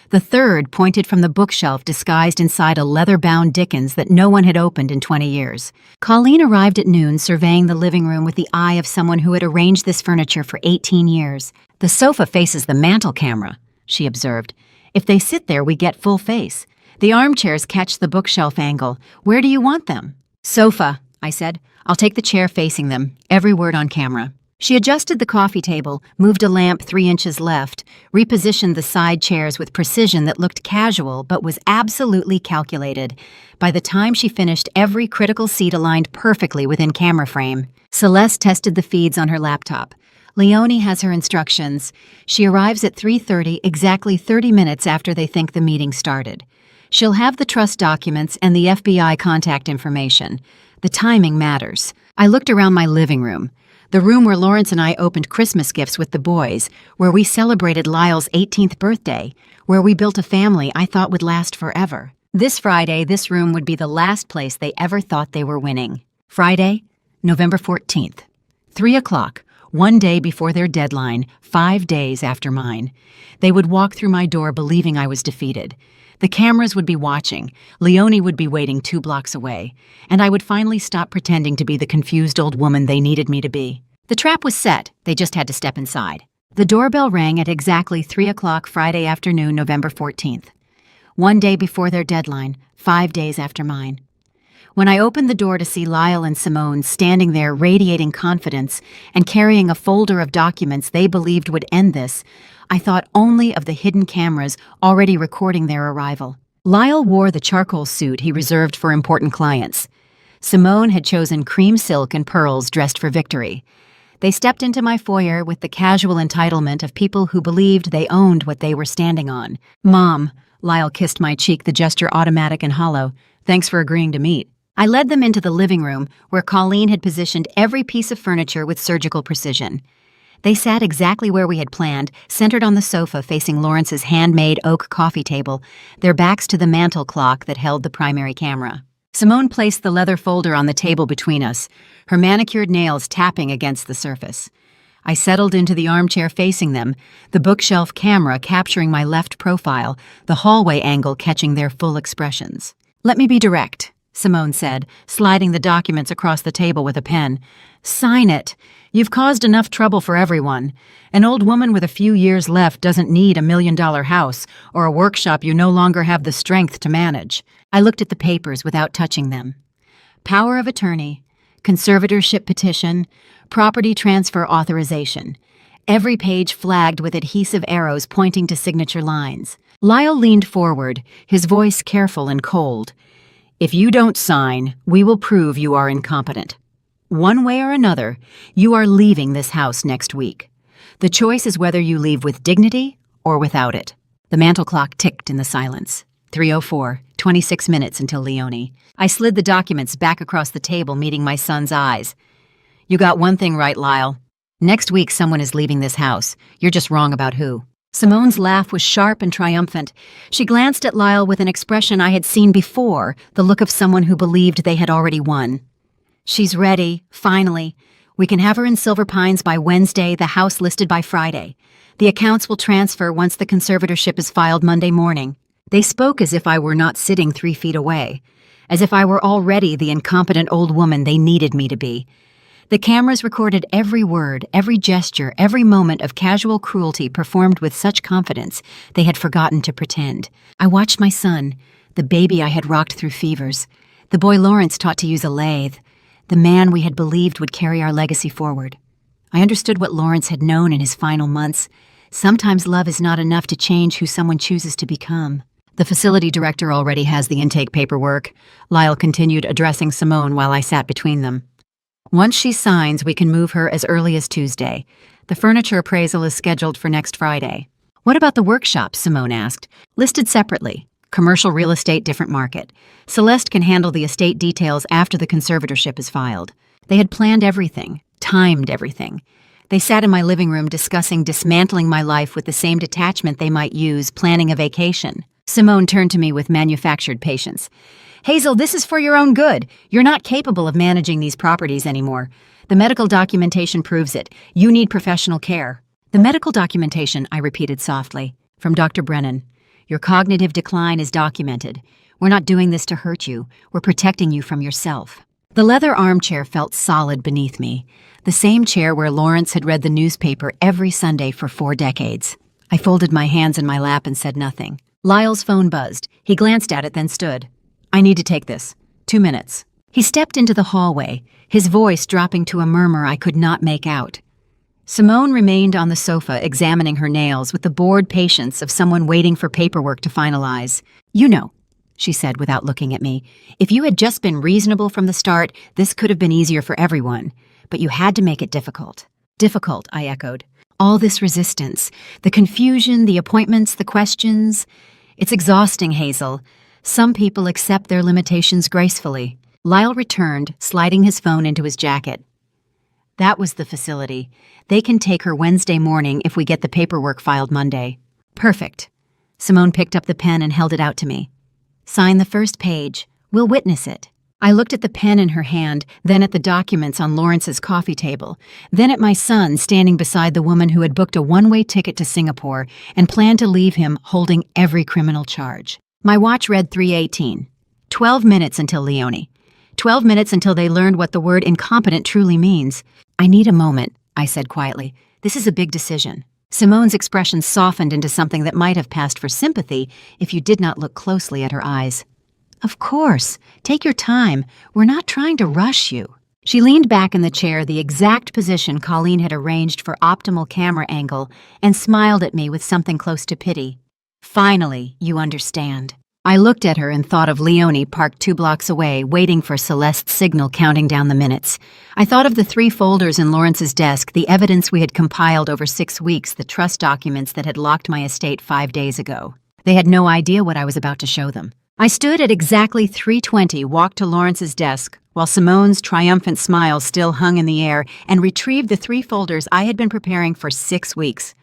The third pointed from the bookshelf disguised inside a leather-bound Dickens that no one had opened in 20 years. Colleen arrived at noon, surveying the living room with the eye of someone who had arranged this furniture for 18 years. "The sofa faces the mantel camera," she observed. "If they sit there, we get full face. The armchairs catch the bookshelf angle. Where do you want them?" "Sofa," I said. "I'll take the chair facing them. Every word on camera." She adjusted the coffee table, moved a lamp 3 inches left, repositioned the side chairs with precision that looked casual but was absolutely calculated. By the time she finished, every critical seat aligned perfectly within camera frame. Celeste tested the feeds on her laptop. Leonie has her instructions. She arrives at 3:30, exactly 30 minutes after they think the meeting started. She'll have the trust documents and the FBI contact information. The timing matters. I looked around my living room, the room where Lawrence and I opened Christmas gifts with the boys, where we celebrated Lyle's 18th birthday, where we built a family I thought would last forever. This Friday, this room would be the last place they ever thought they were winning. Friday, November 14th, 3 o'clock. 1 day before their deadline, 5 days after mine. They would walk through my door believing I was defeated. The cameras would be watching, Leonie would be waiting 2 blocks away, and I would finally stop pretending to be the confused old woman they needed me to be. The trap was set, they just had to step inside. The doorbell rang at exactly 3 o'clock Friday afternoon, November 14th. 1 day before their deadline, 5 days after mine. When I opened the door to see Lyle and Simone standing there radiating confidence and carrying a folder of documents they believed would end this, I thought only of the hidden cameras already recording their arrival. Lyle wore the charcoal suit he reserved for important clients. Simone had chosen cream silk and pearls dressed for victory. They stepped into my foyer with the casual entitlement of people who believed they owned what they were standing on. "Mom," Lyle kissed my cheek, the gesture automatic and hollow. "Thanks for agreeing to meet." I led them into the living room, where Colleen had positioned every piece of furniture with surgical precision. They sat exactly where we had planned, centered on the sofa facing Lawrence's handmade oak coffee table, their backs to the mantel clock that held the primary camera. Simone placed the leather folder on the table between us, her manicured nails tapping against the surface. I settled into the armchair facing them, the bookshelf camera capturing my left profile, the hallway angle catching their full expressions. "Let me be direct," Simone said, sliding the documents across the table with a pen. "Sign it. You've caused enough trouble for everyone. An old woman with a few years left doesn't need a $1 million house or a workshop you no longer have the strength to manage." I looked at the papers without touching them. Power of attorney, conservatorship petition, property transfer authorization. Every page flagged with adhesive arrows pointing to signature lines. Lyle leaned forward, his voice careful and cold. "If you don't sign, we will prove you are incompetent. One way or another, you are leaving this house next week. The choice is whether you leave with dignity or without it." The mantel clock ticked in the silence. 3:04, 26 minutes until Leonie. I slid the documents back across the table, meeting my son's eyes. "You got one thing right, Lyle. Next week someone is leaving this house. You're just wrong about who." Simone's laugh was sharp and triumphant. She glanced at Lyle with an expression I had seen before, the look of someone who believed they had already won. "She's ready, finally. We can have her in Silver Pines by Wednesday, the house listed by Friday. The accounts will transfer once the conservatorship is filed Monday morning." They spoke as if I were not sitting 3 feet away, as if I were already the incompetent old woman they needed me to be. The cameras recorded every word, every gesture, every moment of casual cruelty performed with such confidence they had forgotten to pretend. I watched my son, the baby I had rocked through fevers, the boy Lawrence taught to use a lathe, the man we had believed would carry our legacy forward. I understood what Lawrence had known in his final months. Sometimes love is not enough to change who someone chooses to become. The facility director already has the intake paperwork. Lyle continued, addressing Simone while I sat between them. Once she signs, we can move her as early as Tuesday. The furniture appraisal is scheduled for next Friday. What about the workshop? Simone asked. Listed separately. Commercial real estate, different market. Celeste can handle the estate details after the conservatorship is filed. They had planned everything, timed everything. They sat in my living room discussing dismantling my life with the same detachment they might use planning a vacation. Simone turned to me with manufactured patience. Hazel, this is for your own good. You're not capable of managing these properties anymore. The medical documentation proves it. You need professional care. The medical documentation, I repeated softly, from Dr. Brennan. Your cognitive decline is documented. We're not doing this to hurt you. We're protecting you from yourself. The leather armchair felt solid beneath me, the same chair where Lawrence had read the newspaper every Sunday for 4 decades. I folded my hands in my lap and said nothing. Lyle's phone buzzed. He glanced at it, then stood. I need to take this. 2 minutes. He stepped into the hallway, his voice dropping to a murmur I could not make out. Simone remained on the sofa, examining her nails with the bored patience of someone waiting for paperwork to finalize. You know, she said without looking at me, if you had just been reasonable from the start, this could have been easier for everyone. But you had to make it difficult. Difficult, I echoed. All this resistance, the confusion, the appointments, the questions. It's exhausting, Hazel. Some people accept their limitations gracefully. Lyle returned, sliding his phone into his jacket. That was the facility. They can take her Wednesday morning if we get the paperwork filed Monday. Perfect. Simone picked up the pen and held it out to me. Sign the first page. We'll witness it. I looked at the pen in her hand, then at the documents on Lawrence's coffee table, then at my son standing beside the woman who had booked a one-way ticket to Singapore and planned to leave him holding every criminal charge. My watch read 3:18. 12 minutes until Leone. 12 minutes until they learned what the word incompetent truly means. I need a moment, I said quietly. This is a big decision. Simone's expression softened into something that might have passed for sympathy if you did not look closely at her eyes. Of course. Take your time. We're not trying to rush you. She leaned back in the chair, the exact position Colleen had arranged for optimal camera angle, and smiled at me with something close to pity. Finally, you understand. I looked at her and thought of Leone parked 2 blocks away, waiting for Celeste's signal, counting down the minutes. I thought of the 3 folders in Lawrence's desk, the evidence we had compiled over 6 weeks, the trust documents that had locked my estate 5 days ago. They had no idea what I was about to show them. I stood at exactly 3:20, walked to Lawrence's desk, while Simone's triumphant smile still hung in the air, and retrieved the 3 folders I had been preparing for 6 weeks.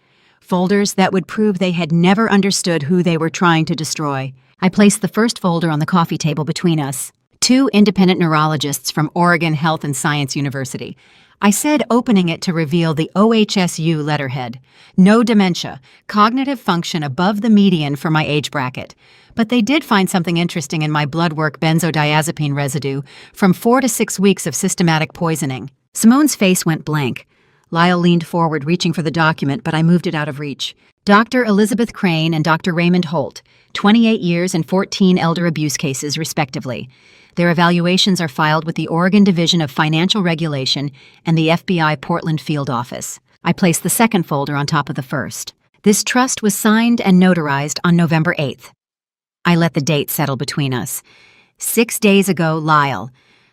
Folders that would prove they had never understood who they were trying to destroy. I placed the first folder on the coffee table between us. 2 independent neurologists from Oregon Health and Science University. I said, opening it to reveal the OHSU letterhead. No dementia, cognitive function above the median for my age bracket. But they did find something interesting in my blood work benzodiazepine residue from 4 to 6 weeks of systematic poisoning. Simone's face went blank. Lyle leaned forward, reaching for the document, but I moved it out of reach. Dr. Elizabeth Crane and Dr. Raymond Holt, 28 years and 14 elder abuse cases, respectively. Their evaluations are filed with the Oregon Division of Financial Regulation and the FBI Portland Field Office. I placed the second folder on top of the first. This trust was signed and notarized on November 8th. I let the date settle between us. 6 days ago, Lyle.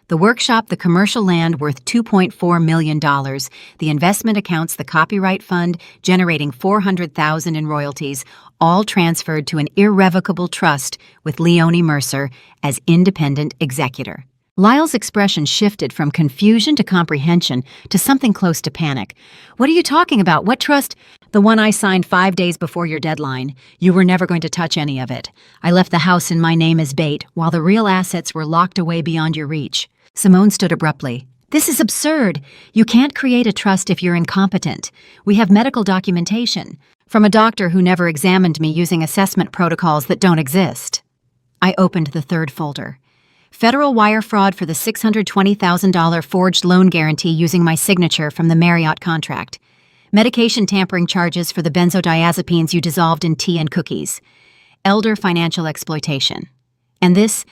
The workshop, the commercial land worth $2.4 million, the investment accounts, the copyright fund, generating $400,000 in royalties, all transferred to an irrevocable trust with Leone Mercer as independent executor. Lyle's expression shifted from confusion to comprehension to something close to panic. What are you talking about? What trust? The one I signed 5 days before your deadline. You were never going to touch any of it. I left the house in my name as bait, while the real assets were locked away beyond your reach. Simone stood abruptly. This is absurd. You can't create a trust if you're incompetent. We have medical documentation from a doctor who never examined me using assessment protocols that don't exist. I opened the third folder. Federal wire fraud for the $620,000 forged loan guarantee using my signature from the Marriott contract. Medication tampering charges for the benzodiazepines you dissolved in tea and cookies. Elder financial exploitation. And this,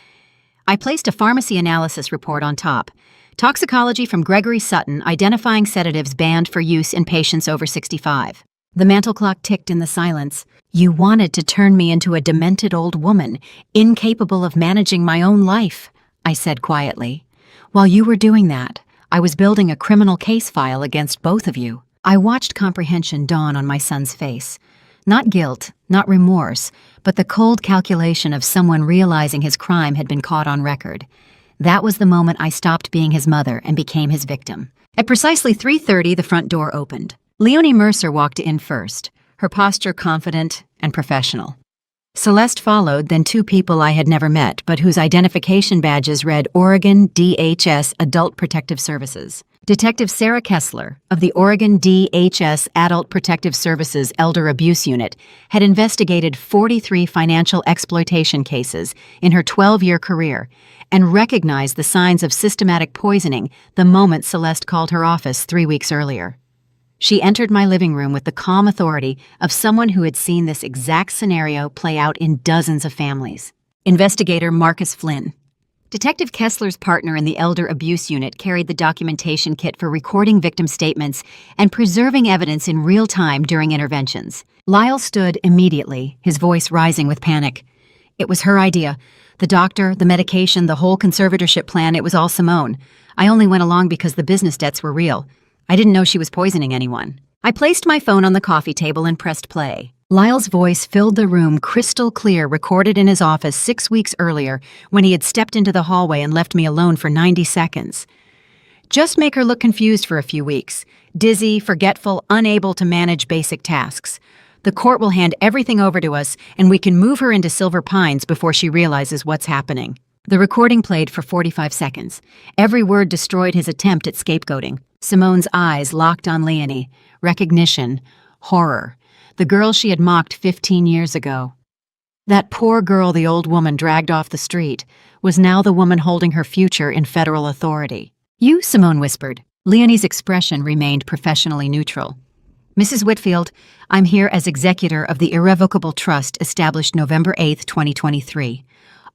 I placed a pharmacy analysis report on top. Toxicology from Gregory Sutton identifying sedatives banned for use in patients over 65. The mantel clock ticked in the silence. "You wanted to turn me into a demented old woman, incapable of managing my own life," I said quietly. "While you were doing that, I was building a criminal case file against both of you." I watched comprehension dawn on my son's face. Not guilt, not remorse, but the cold calculation of someone realizing his crime had been caught on record. That was the moment I stopped being his mother and became his victim. At precisely 3:30, the front door opened. Leonie Mercer walked in first, her posture confident and professional. Celeste followed, then two people I had never met, but whose identification badges read Oregon DHS Adult Protective Services. Detective Sarah Kessler, of the Oregon DHS Adult Protective Services Elder Abuse Unit, had investigated 43 financial exploitation cases in her 12-year career and recognized the signs of systematic poisoning the moment Celeste called her office 3 weeks earlier. She entered my living room with the calm authority of someone who had seen this exact scenario play out in dozens of families. Investigator Marcus Flynn. Detective Kessler's partner in the Elder Abuse Unit carried the documentation kit for recording victim statements and preserving evidence in real time during interventions. Lyle stood immediately, his voice rising with panic. It was her idea. The doctor, the medication, the whole conservatorship plan, it was all Simone. I only went along because the business debts were real. I didn't know she was poisoning anyone. I placed my phone on the coffee table and pressed play. Lyle's voice filled the room crystal clear, recorded in his office 6 weeks earlier when he had stepped into the hallway and left me alone for 90 seconds. "Just make her look confused for a few weeks. Dizzy, forgetful, unable to manage basic tasks. The court will hand everything over to us, and we can move her into Silver Pines before she realizes what's happening." The recording played for 45 seconds. Every word destroyed his attempt at scapegoating. Simone's eyes locked on Leonie. Recognition. Horror. The girl she had mocked 15 years ago. That poor girl the old woman dragged off the street was now the woman holding her future in federal authority. "You," Simone whispered. Leonie's expression remained professionally neutral. "Mrs. Whitfield, I'm here as executor of the irrevocable trust established November 8, 2023.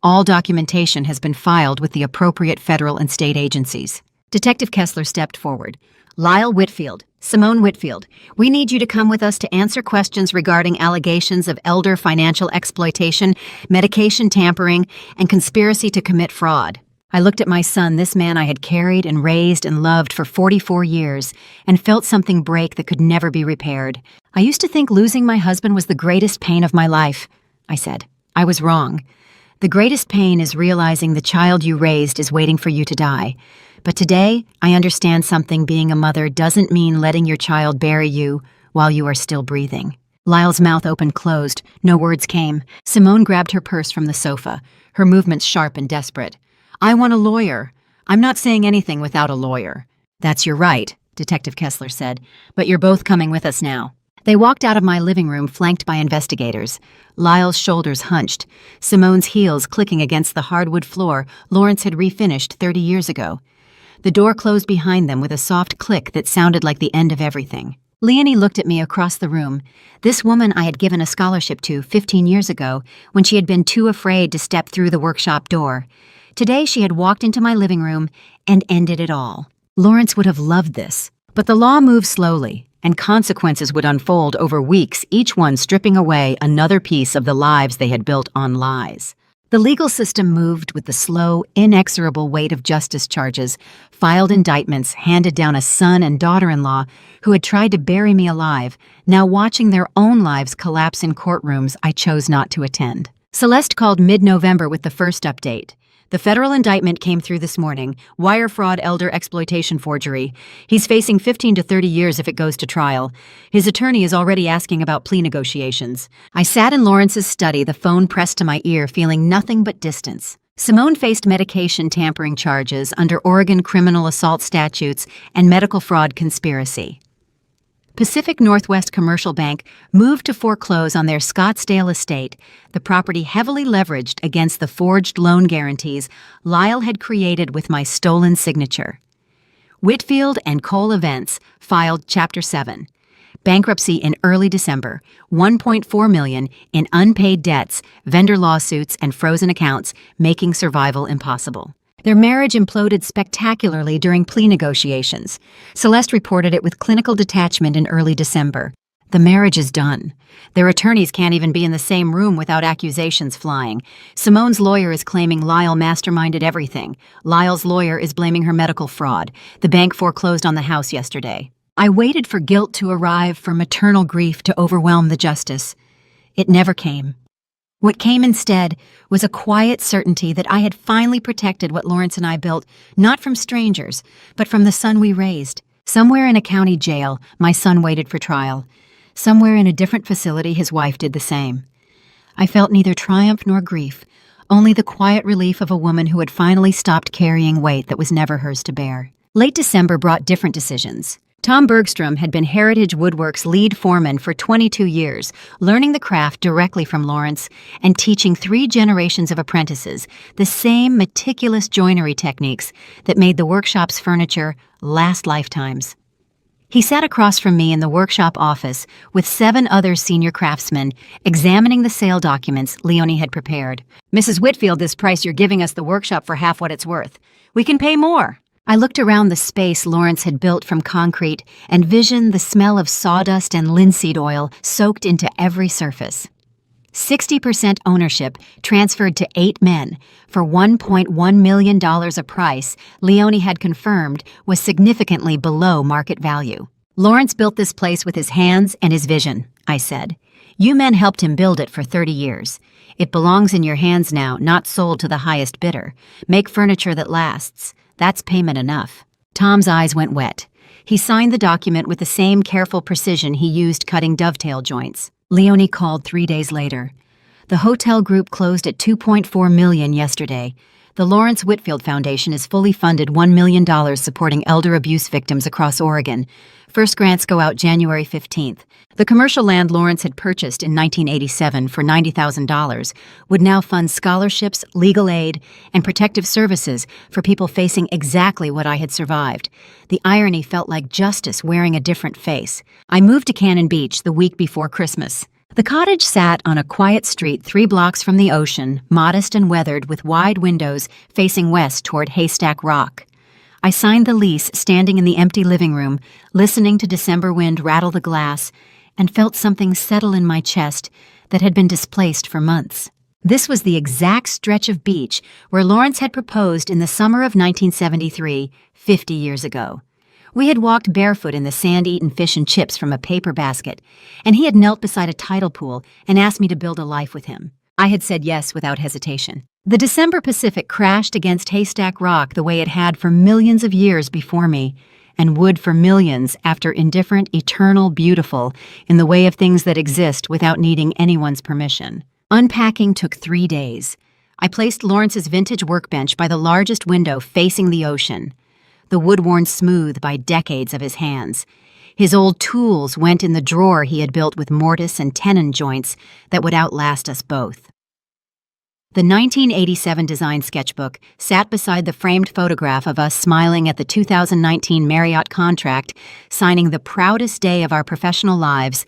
All documentation has been filed with the appropriate federal and state agencies." Detective Kessler stepped forward. "Lyle Whitfield, Simone Whitfield, we need you to come with us to answer questions regarding allegations of elder financial exploitation, medication tampering, and conspiracy to commit fraud." I looked at my son, this man I had carried and raised and loved for 44 years, and felt something break that could never be repaired. "I used to think losing my husband was the greatest pain of my life," I said. "I was wrong. The greatest pain is realizing the child you raised is waiting for you to die. But today, I understand something. Being a mother doesn't mean letting your child bury you while you are still breathing." Lyle's mouth opened closed. No words came. Simone grabbed her purse from the sofa, her movements sharp and desperate. "I want a lawyer. I'm not saying anything without a lawyer." "That's your right," Detective Kessler said, "but you're both coming with us now." They walked out of my living room flanked by investigators. Lyle's shoulders hunched, Simone's heels clicking against the hardwood floor Lawrence had refinished 30 years ago. The door closed behind them with a soft click that sounded like the end of everything. Leonie looked at me across the room, this woman I had given a scholarship to 15 years ago when she had been too afraid to step through the workshop door. Today she had walked into my living room and ended it all. Lawrence would have loved this, but the law moved slowly, and consequences would unfold over weeks, each one stripping away another piece of the lives they had built on lies. The legal system moved with the slow, inexorable weight of justice charges, filed indictments handed down a son and daughter-in-law who had tried to bury me alive, now watching their own lives collapse in courtrooms I chose not to attend. Celeste called mid-November with the first update. "The federal indictment came through this morning. Wire fraud, elder exploitation forgery. He's facing 15 to 30 years if it goes to trial. His attorney is already asking about plea negotiations." I sat in Lawrence's study, the phone pressed to my ear, feeling nothing but distance. Simone faced medication tampering charges under Oregon criminal assault statutes and medical fraud conspiracy. Pacific Northwest Commercial Bank moved to foreclose on their Scottsdale estate, the property heavily leveraged against the forged loan guarantees Lyle had created with my stolen signature. Whitfield and Cole Events filed Chapter 7. Bankruptcy in early December, $1.4 million in unpaid debts, vendor lawsuits, and frozen accounts, making survival impossible. Their marriage imploded spectacularly during plea negotiations. Celeste reported it with clinical detachment in early December. The marriage is done. Their attorneys can't even be in the same room without accusations flying. Simone's lawyer is claiming Lyle masterminded everything. Lyle's lawyer is blaming her medical fraud. The bank foreclosed on the house yesterday. I waited for guilt to arrive, for maternal grief to overwhelm the justice. It never came. What came instead was a quiet certainty that I had finally protected what Lawrence and I built, not from strangers, but from the son we raised. Somewhere in a county jail, my son waited for trial. Somewhere in a different facility, his wife did the same. I felt neither triumph nor grief, only the quiet relief of a woman who had finally stopped carrying weight that was never hers to bear. Late December brought different decisions. Tom Bergstrom had been Heritage Woodwork's lead foreman for 22 years, learning the craft directly from Lawrence and teaching 3 generations of apprentices the same meticulous joinery techniques that made the workshop's furniture last lifetimes. He sat across from me in the workshop office with 7 other senior craftsmen examining the sale documents Leonie had prepared. "Mrs. Whitfield, this price you're giving us the workshop for half what it's worth. We can pay more." I looked around the space Lawrence had built from concrete and visioned the smell of sawdust and linseed oil soaked into every surface. 60% ownership transferred to 8 men for $1.1 million, a price Leonie had confirmed was significantly below market value. "Lawrence built this place with his hands and his vision," I said. "You men helped him build it for 30 years. It belongs in your hands now, not sold to the highest bidder. Make furniture that lasts. That's payment enough." Tom's eyes went wet. He signed the document with the same careful precision he used cutting dovetail joints. Leonie called 3 days later. The hotel group closed at $2.4 million yesterday. The Lawrence Whitfield Foundation is fully funded $1 million supporting elder abuse victims across Oregon. First grants go out January 15th. The commercial land Lawrence had purchased in 1987 for $90,000 would now fund scholarships, legal aid, and protective services for people facing exactly what I had survived. The irony felt like justice wearing a different face. I moved to Cannon Beach the week before Christmas. The cottage sat on a quiet street 3 blocks from the ocean, modest and weathered with wide windows facing west toward Haystack Rock. I signed the lease standing in the empty living room, listening to December wind rattle the glass, and felt something settle in my chest that had been displaced for months. This was the exact stretch of beach where Lawrence had proposed in the summer of 1973, 50 years ago. We had walked barefoot in the sand-eaten fish and chips from a paper basket, and he had knelt beside a tidal pool and asked me to build a life with him. I had said yes without hesitation. The December Pacific crashed against Haystack Rock the way it had for millions of years before me, and would for millions after indifferent, eternal, beautiful, in the way of things that exist without needing anyone's permission. Unpacking took 3 days. I placed Lawrence's vintage workbench by the largest window facing the ocean, the wood worn smooth by decades of his hands. His old tools went in the drawer he had built with mortise and tenon joints that would outlast us both. The 1987 design sketchbook sat beside the framed photograph of us smiling at the 2019 Marriott contract, signing the proudest day of our professional lives,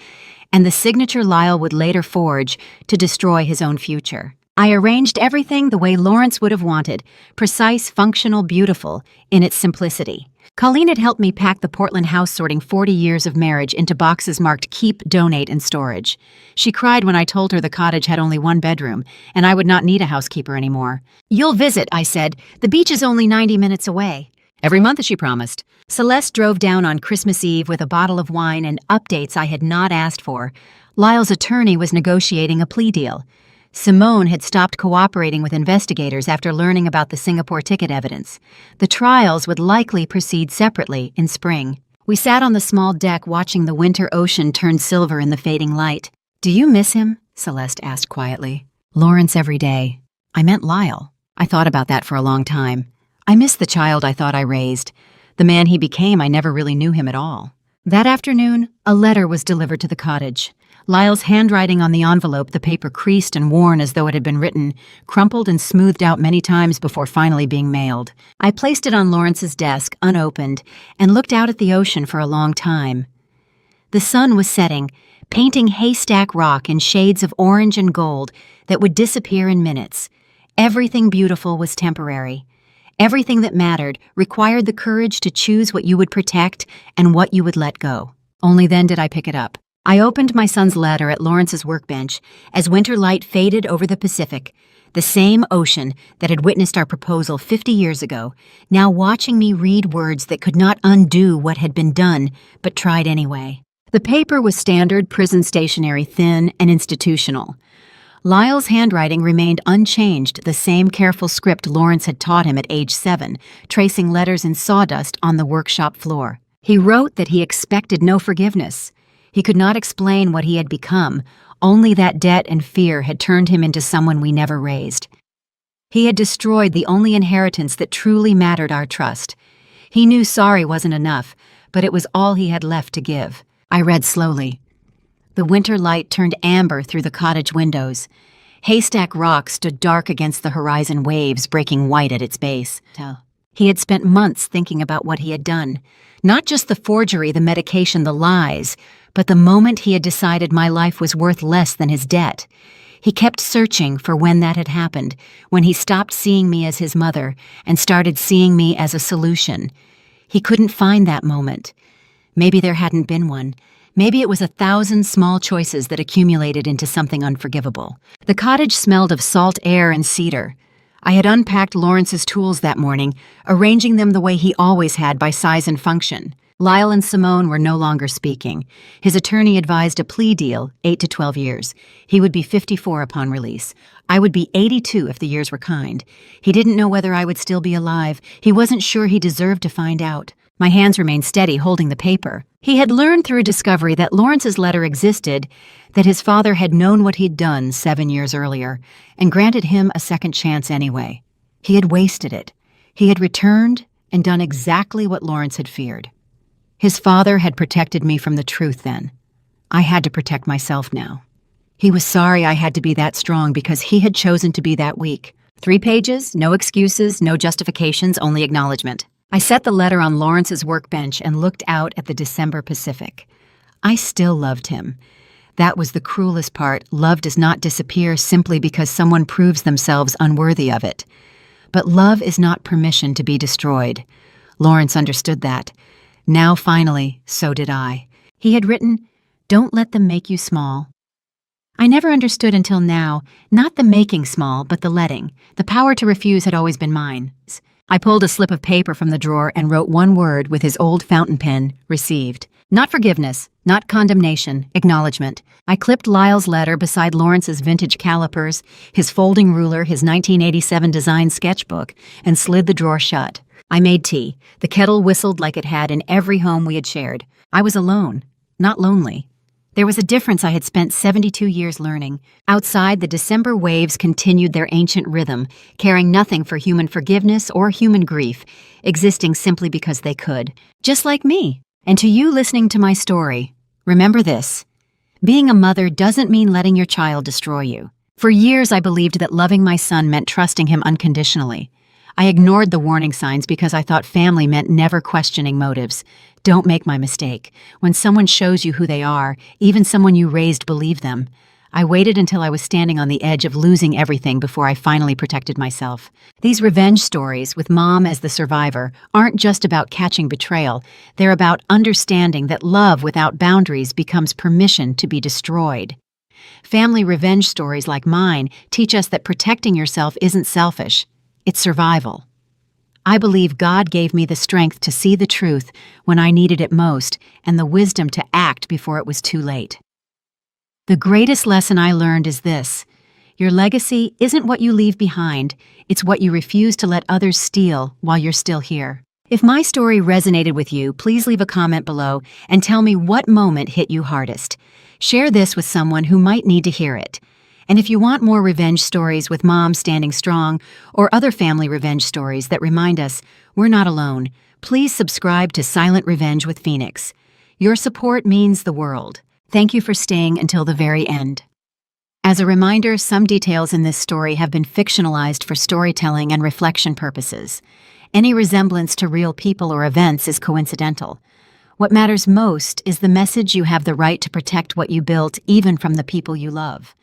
and the signature Lyle would later forge to destroy his own future. I arranged everything the way Lawrence would have wanted, precise, functional, beautiful, in its simplicity. Colleen had helped me pack the Portland house sorting 40 years of marriage into boxes marked Keep, Donate, and Storage. She cried when I told her the cottage had only 1 bedroom, and I would not need a housekeeper anymore. "You'll visit," I said. "The beach is only 90 minutes away." "Every month," she promised. Celeste drove down on Christmas Eve with a bottle of wine and updates I had not asked for. Lyle's attorney was negotiating a plea deal. Simone had stopped cooperating with investigators after learning about the Singapore ticket evidence. The trials would likely proceed separately in spring. We sat on the small deck watching the winter ocean turn silver in the fading light. "Do you miss him?" Celeste asked quietly. "Lawrence every day." I meant Lyle. I thought about that for a long time. I missed the child I thought I raised. The man he became, I never really knew him at all. That afternoon, a letter was delivered to the cottage. Lyle's handwriting on the envelope, the paper creased and worn as though it had been written, crumpled and smoothed out many times before finally being mailed. I placed it on Lawrence's desk, unopened, and looked out at the ocean for a long time. The sun was setting, painting Haystack Rock in shades of orange and gold that would disappear in minutes. Everything beautiful was temporary. Everything that mattered required the courage to choose what you would protect and what you would let go. Only then did I pick it up. I opened my son's letter at Lawrence's workbench as winter light faded over the Pacific, the same ocean that had witnessed our proposal 50 years ago, now watching me read words that could not undo what had been done, but tried anyway. The paper was standard prison stationery, thin and institutional. Lyle's handwriting remained unchanged, the same careful script Lawrence had taught him at age 7, tracing letters in sawdust on the workshop floor. He wrote that he expected no forgiveness. He could not explain what he had become, only that debt and fear had turned him into someone we never raised. He had destroyed the only inheritance that truly mattered, our trust. He knew sorry wasn't enough, but it was all he had left to give. I read slowly. The winter light turned amber through the cottage windows. Haystack Rock stood dark against the horizon waves, breaking white at its base. He had spent months thinking about what he had done. Not just the forgery, the medication, the lies, but the moment he had decided my life was worth less than his debt. He kept searching for when that had happened, when he stopped seeing me as his mother and started seeing me as a solution. He couldn't find that moment. Maybe there hadn't been one. Maybe it was 1,000 small choices that accumulated into something unforgivable. The cottage smelled of salt air and cedar. I had unpacked Lawrence's tools that morning, arranging them the way he always had, by size and function. Lyle and Simone were no longer speaking. His attorney advised a plea deal, 8 to 12 years. He would be 54 upon release. I would be 82 if the years were kind. He didn't know whether I would still be alive. He wasn't sure he deserved to find out. My hands remained steady, holding the paper. He had learned through discovery that Lawrence's letter existed, that his father had known what he'd done 7 years earlier, and granted him a second chance anyway. He had wasted it. He had returned and done exactly what Lawrence had feared. His father had protected me from the truth then. I had to protect myself now. He was sorry I had to be that strong because he had chosen to be that weak. 3 pages, no excuses, no justifications, only acknowledgement. I set the letter on Lawrence's workbench and looked out at the December Pacific. I still loved him. That was the cruelest part. Love does not disappear simply because someone proves themselves unworthy of it. But love is not permission to be destroyed. Lawrence understood that. Now, finally, so did I. He had written, "Don't let them make you small." I never understood until now, not the making small, but the letting. The power to refuse had always been mine. I pulled a slip of paper from the drawer and wrote one word with his old fountain pen, received. Not forgiveness, not condemnation, acknowledgement. I clipped Lyle's letter beside Lawrence's vintage calipers, his folding ruler, his 1987 design sketchbook, and slid the drawer shut. I made tea. The kettle whistled like it had in every home we had shared. I was alone, not lonely. There was a difference I had spent 72 years learning. Outside, the December waves continued their ancient rhythm, caring nothing for human forgiveness or human grief, existing simply because they could. Just like me. And to you listening to my story, remember this. Being a mother doesn't mean letting your child destroy you. For years, I believed that loving my son meant trusting him unconditionally. I ignored the warning signs because I thought family meant never questioning motives. Don't make my mistake. When someone shows you who they are, even someone you raised, believe them. I waited until I was standing on the edge of losing everything before I finally protected myself. These revenge stories, with Mom as the survivor, aren't just about catching betrayal. They're about understanding that love without boundaries becomes permission to be destroyed. Family revenge stories like mine teach us that protecting yourself isn't selfish. It's survival. I believe God gave me the strength to see the truth when I needed it most, and the wisdom to act before it was too late. The greatest lesson I learned is this: your legacy isn't what you leave behind, it's what you refuse to let others steal while you're still here. If my story resonated with you, please leave a comment below and tell me what moment hit you hardest. Share this with someone who might need to hear it. And if you want more revenge stories with Mom standing strong, or other family revenge stories that remind us we're not alone, please subscribe to Silent Revenge with Phoenix. Your support means the world. Thank you for staying until the very end. As a reminder, some details in this story have been fictionalized for storytelling and reflection purposes. Any resemblance to real people or events is coincidental. What matters most is the message you have the right to protect what you built, even from the people you love.